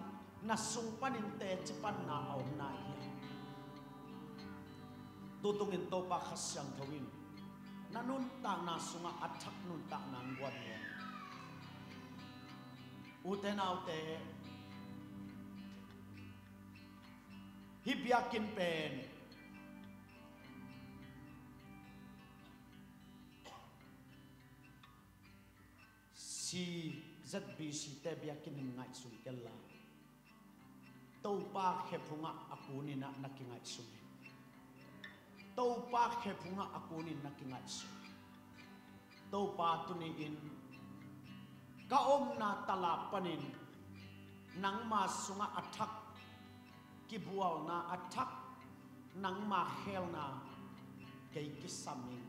nasung panin te chipan na aw na hi tutungin to pa khasyang thawin nanun ta na sunga athak nun ta nan buat ne utenaw te hibyakin pen si ZBC te byakin ngai sun kella to pa khepunga akuni na nakingai sun to pa khepunga akuni nakingai sun to pa tuni in ka om na tala panin nang ma sunga athak ki bual na athak nang ma hel na kei kisamin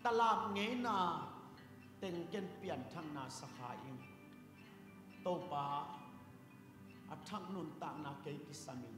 talap ngei na teng ken pian thang na sakha im to pa athak nun ta na kei kisamin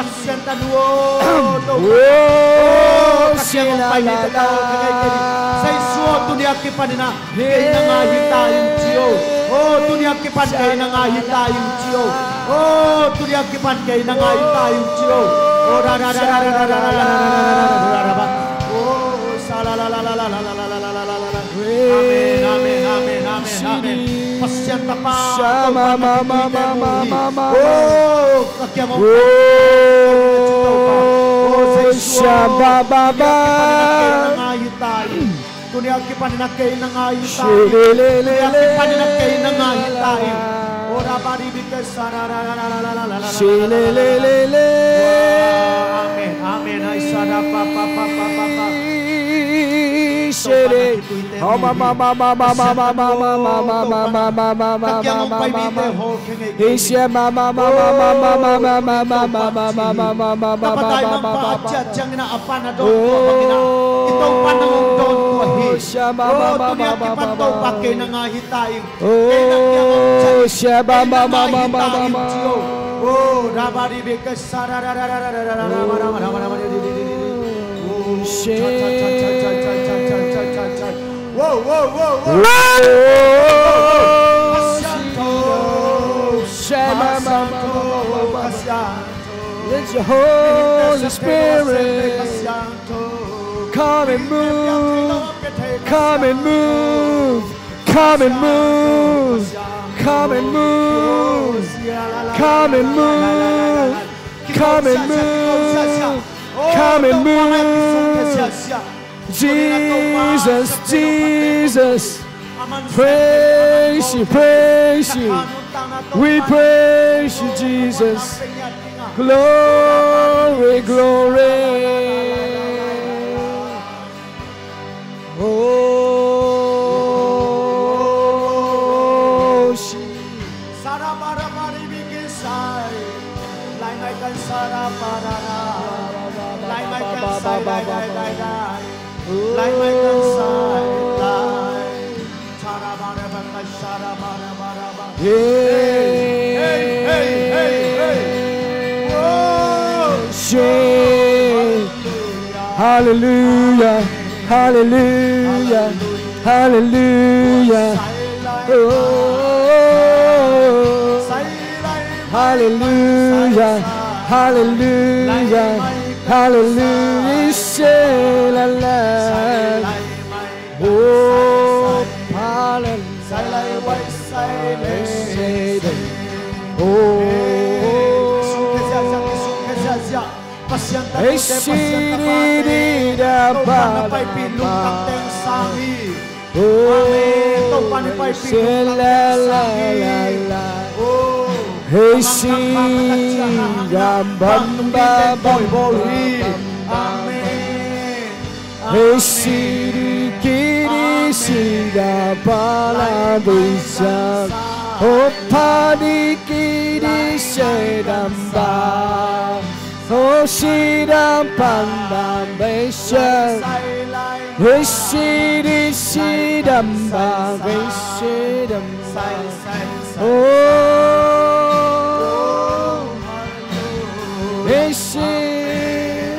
pasyan tanuo to Shila la la say suo dunia ki panina kay nangahita yung Diyo oh dunia ki pan kay nangahita yung Diyo oh dunia ki pan kay nangahita yung Diyo oh ra ra ra ra ra ra ra ra oh sala la la la la la la la la la la amen amen amen amen amen pasyan tapa Shama mama mama mama oh kakyamo Shaba baba dunia ki paninakay nangayitayo dunia ki paninakay nangayitayo ora bari bikas Shilelelele amen amen ay sana pa pa pa pa pa pa Shele mama mama mama mama mama mama mama mama mama Isya mama mama mama mama mama mama mama kapatay mampaadjad diyang inaapan na doon ko pagina itong panahon doon ko hi dunia ki pantaw pa kay nangahitayo kay nagyamang Isya mama mama mama oh rabari bikas Whoa, whoa, whoa, whoa. Let your Holy Spirit come and move, come and move, come and move, come and move, come and move, come and move, come and move. Jesus, Jesus, praise you, praise you. We praise you, Jesus. Glory, glory. Oh, like my side, like hey, hey, hey, hey, hallelujah, hallelujah, hallelujah, oh, hallelujah, hallelujah, hallelujah, say la la. Oh, Sida paladisa, o padikiri sedamba, o sida pandambesha, esiri sidamba, esidamba, oh, esir,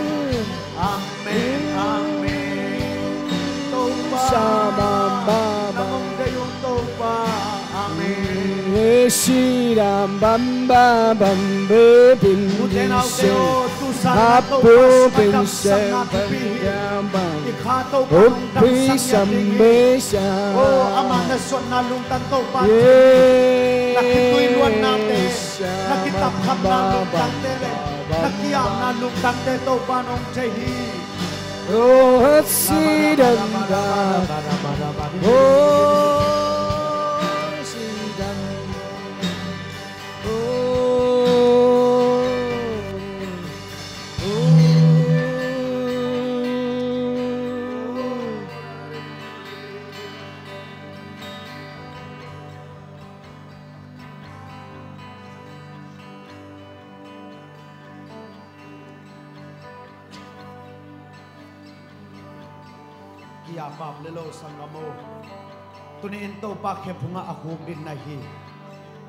amen, amen, sabamba. Shiram bamba bambe bin se apo bin se bamba upi sambesha oh ama na son na lungtan to pa nakituiluan natin nakitaphak na lungtan tele nakiyam na lungtan te to pa nong jehi oh sidanda oh Yapap lelo sangamo tunin to pa kepunga akum din nahi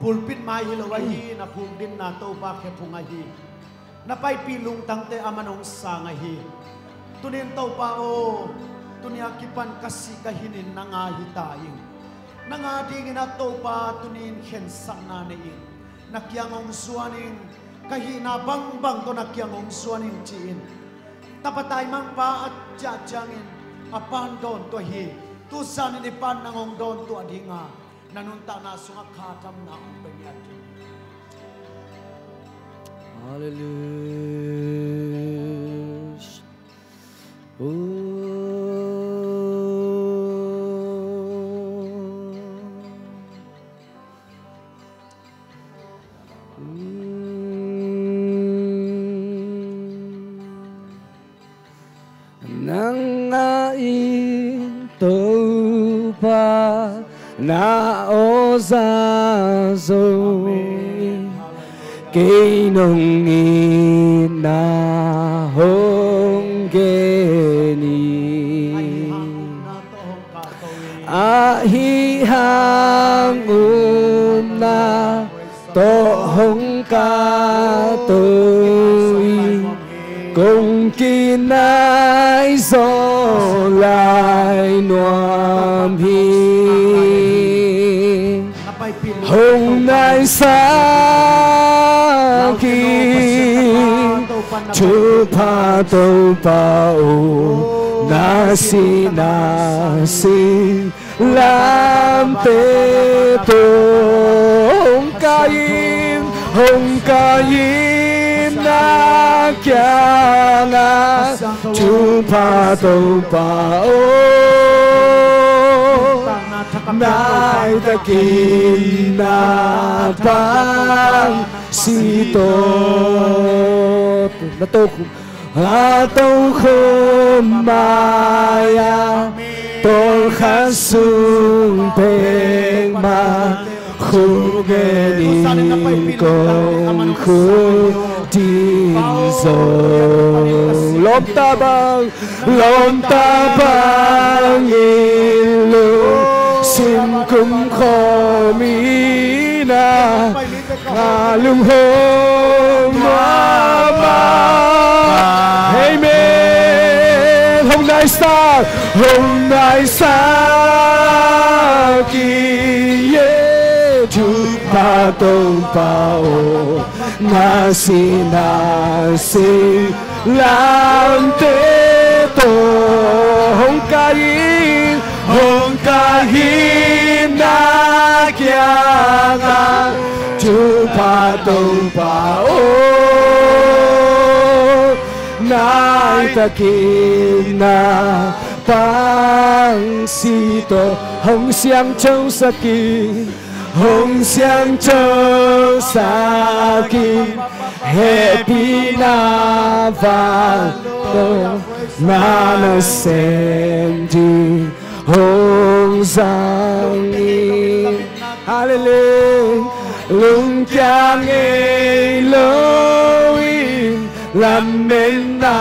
pulpit mai hilawahi na kum din na to pa kepunga hi na pai pilung tangte amanong sangahi tunin tau pao tunia kipan kasi kahinin nangahitaing nangadingin at tau pa tunin hensak na niin nakyangong suaning kahina bangbang to nakyangong suaning ciin tapatay mang pa at jajangin apan don to hi tusan ni pan nangong don to adinga nanunta na sunga khatam na ang penyati. Nangain tâu pa na ô gia dâu kỳ nông nghi na hong kê ni a hi hang na to hong ca tôi cùng kỳ nai gió lại noam hi hồng nai sa kỳ chu pa tô pa o na si làm tê tô hồng ca im na kia na chu pa tô pa o nai ta kim na pang si to na to ha to khom maya to kha sung peng ma khu ge ni kong khu tin zo lom ta bang ilu xin cũng khó mi na à lung hồn hoa ba hey man hôm nay xa kỳ chu pa tô pa o na si làm tê tô hong ca hin na kia nga chu pa tô pa o nai ta kim na pang si to hồng xiang châu sa kim hồng xiang châu sa kim happy na va to na na sen di hồng giang ni hallelujah lung kyang e lo in làm nên na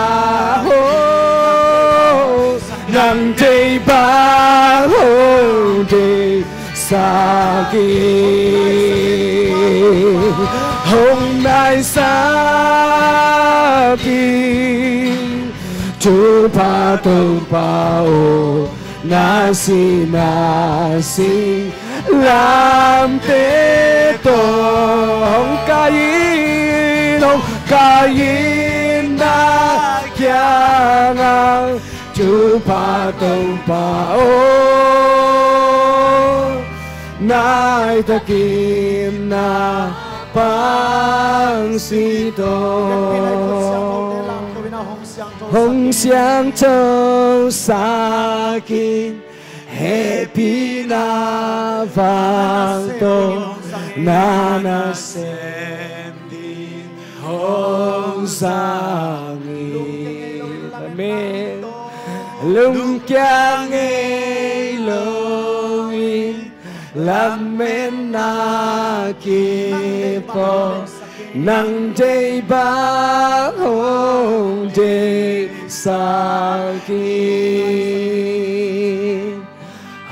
ho nang te ba ho de sa ki hôm nay sa ki chu pa tô pa o na si làm tê tô hong ca yin na kia nga chu pa tô pa o nai ta kim na pang si to hồng xiang châu sa kim happy na vang to na na xem đi hồng sang amen lung kyang e lo in làm men na ki po nang dây ba hồng dây sa ki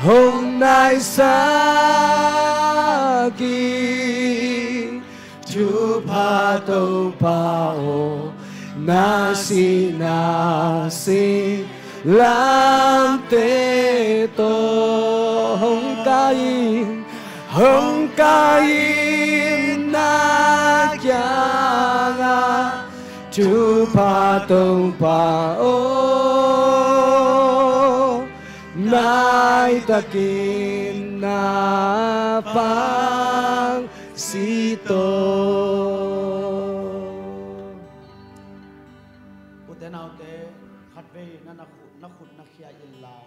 hôm nay sa ki chu pa tô pa o nasi lam tê tô hong kain na kya nga chu pa tông pa o nai takin na pang sito nào thế khát về na khut na khia illa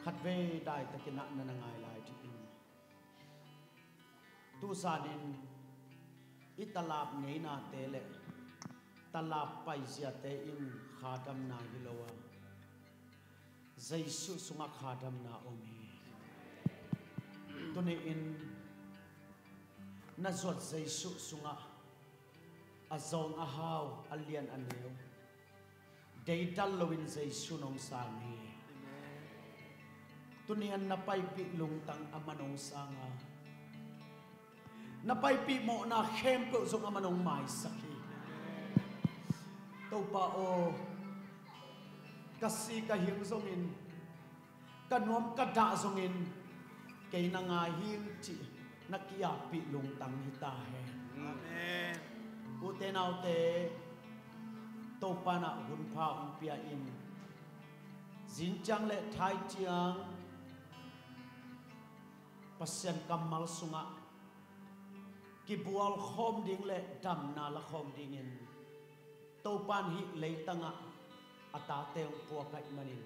khát về đại ta cái nạn na ngai lại thì tu sa din italap ngei na te le talap pai sia te in khadam na hilowa Jesu sunga khadam na omi tuni in na zot Jesu sunga azong ahaw alian aneu deital lowin Jesu nong sangi tunian napai pi lungtang amanong sanga napai pi mo na khem ko zong amanong mai saki to pa o kasi ka hing zongin kanom kada zongin kay na nga hing chi nakia pi lungtang hita he amen ute naute to pa na hun pha umpia in jin chang le thai chiang pasien kamal sunga kibual khom ding le dam na la khom ding in to pan hi leitanga ata teong puwa kai manin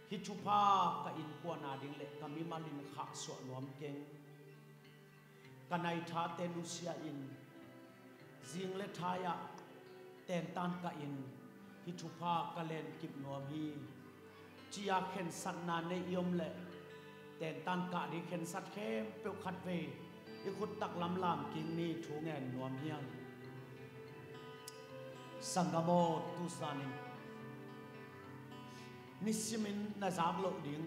hi chupa ka in puwa na ding le kami malin kha so nuam keng kanai tha te lucia in jing le thaya ten tan ka in hi chupa ka len kip nuam hi chia khen sat na ne yom le ten tan ka di khen sat khem pe khat ve i khut tak lam lam king ni thu ngen nuam hiang sangamo tu sanin nisimin na zam lo ding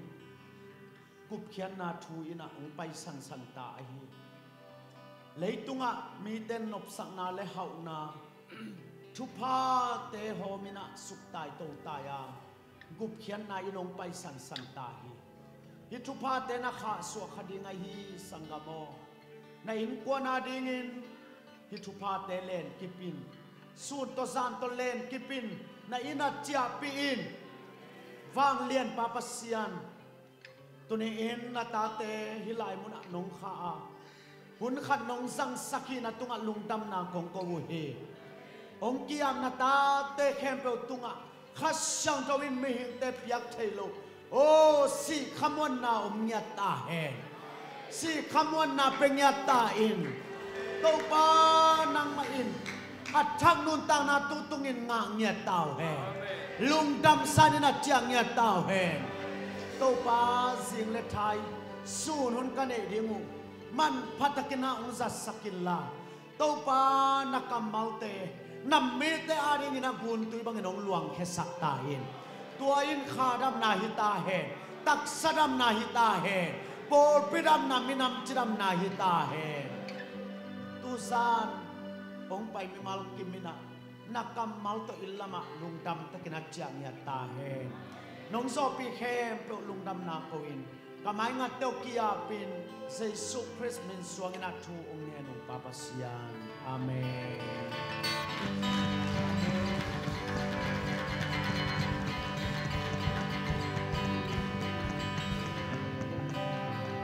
kup khian na thu ina ong pai san san ta hi leitunga mi ten nop sak na le hau na thu pha te homina suk tai to ta ya kup khian na inong pai san san ta hi hi thu pha te na kha so khadinga hi sangamo na in kwa na ding in hi thu pha te len kipin sun to zan to len kipin na ina chia pi in vang lian papasian tuni in na ta te hilai mun nong kha a hun khat nong sang sakhi na tunga lungdam na kong ko he ong kiam na ta te khem pe tunga khasang to win mi hing te piak thailo o si khamon na nya ta he si khamon na pe nya ta in to pa nang ma in at thang nun tang na tu tungin nga nya tao he lung dam sanina chiang nya tao he to pa sing le thai sun hun ka ne dingu man phatakina unza sakilla to pa nakamal te namme te aring ina gun tu bang nong luang khe sak ta in tua in khadam na hita he tak sadam na hita he por pidam na minam chidam na hita he tu san ong pai mi mal kimina nakam mal to illama lungdam takina chiang ya ta he nong so pi khem pe lungdam na ko in kamai nga teo kia pin Jesus Christ min suangina thu ong ne no papasian amen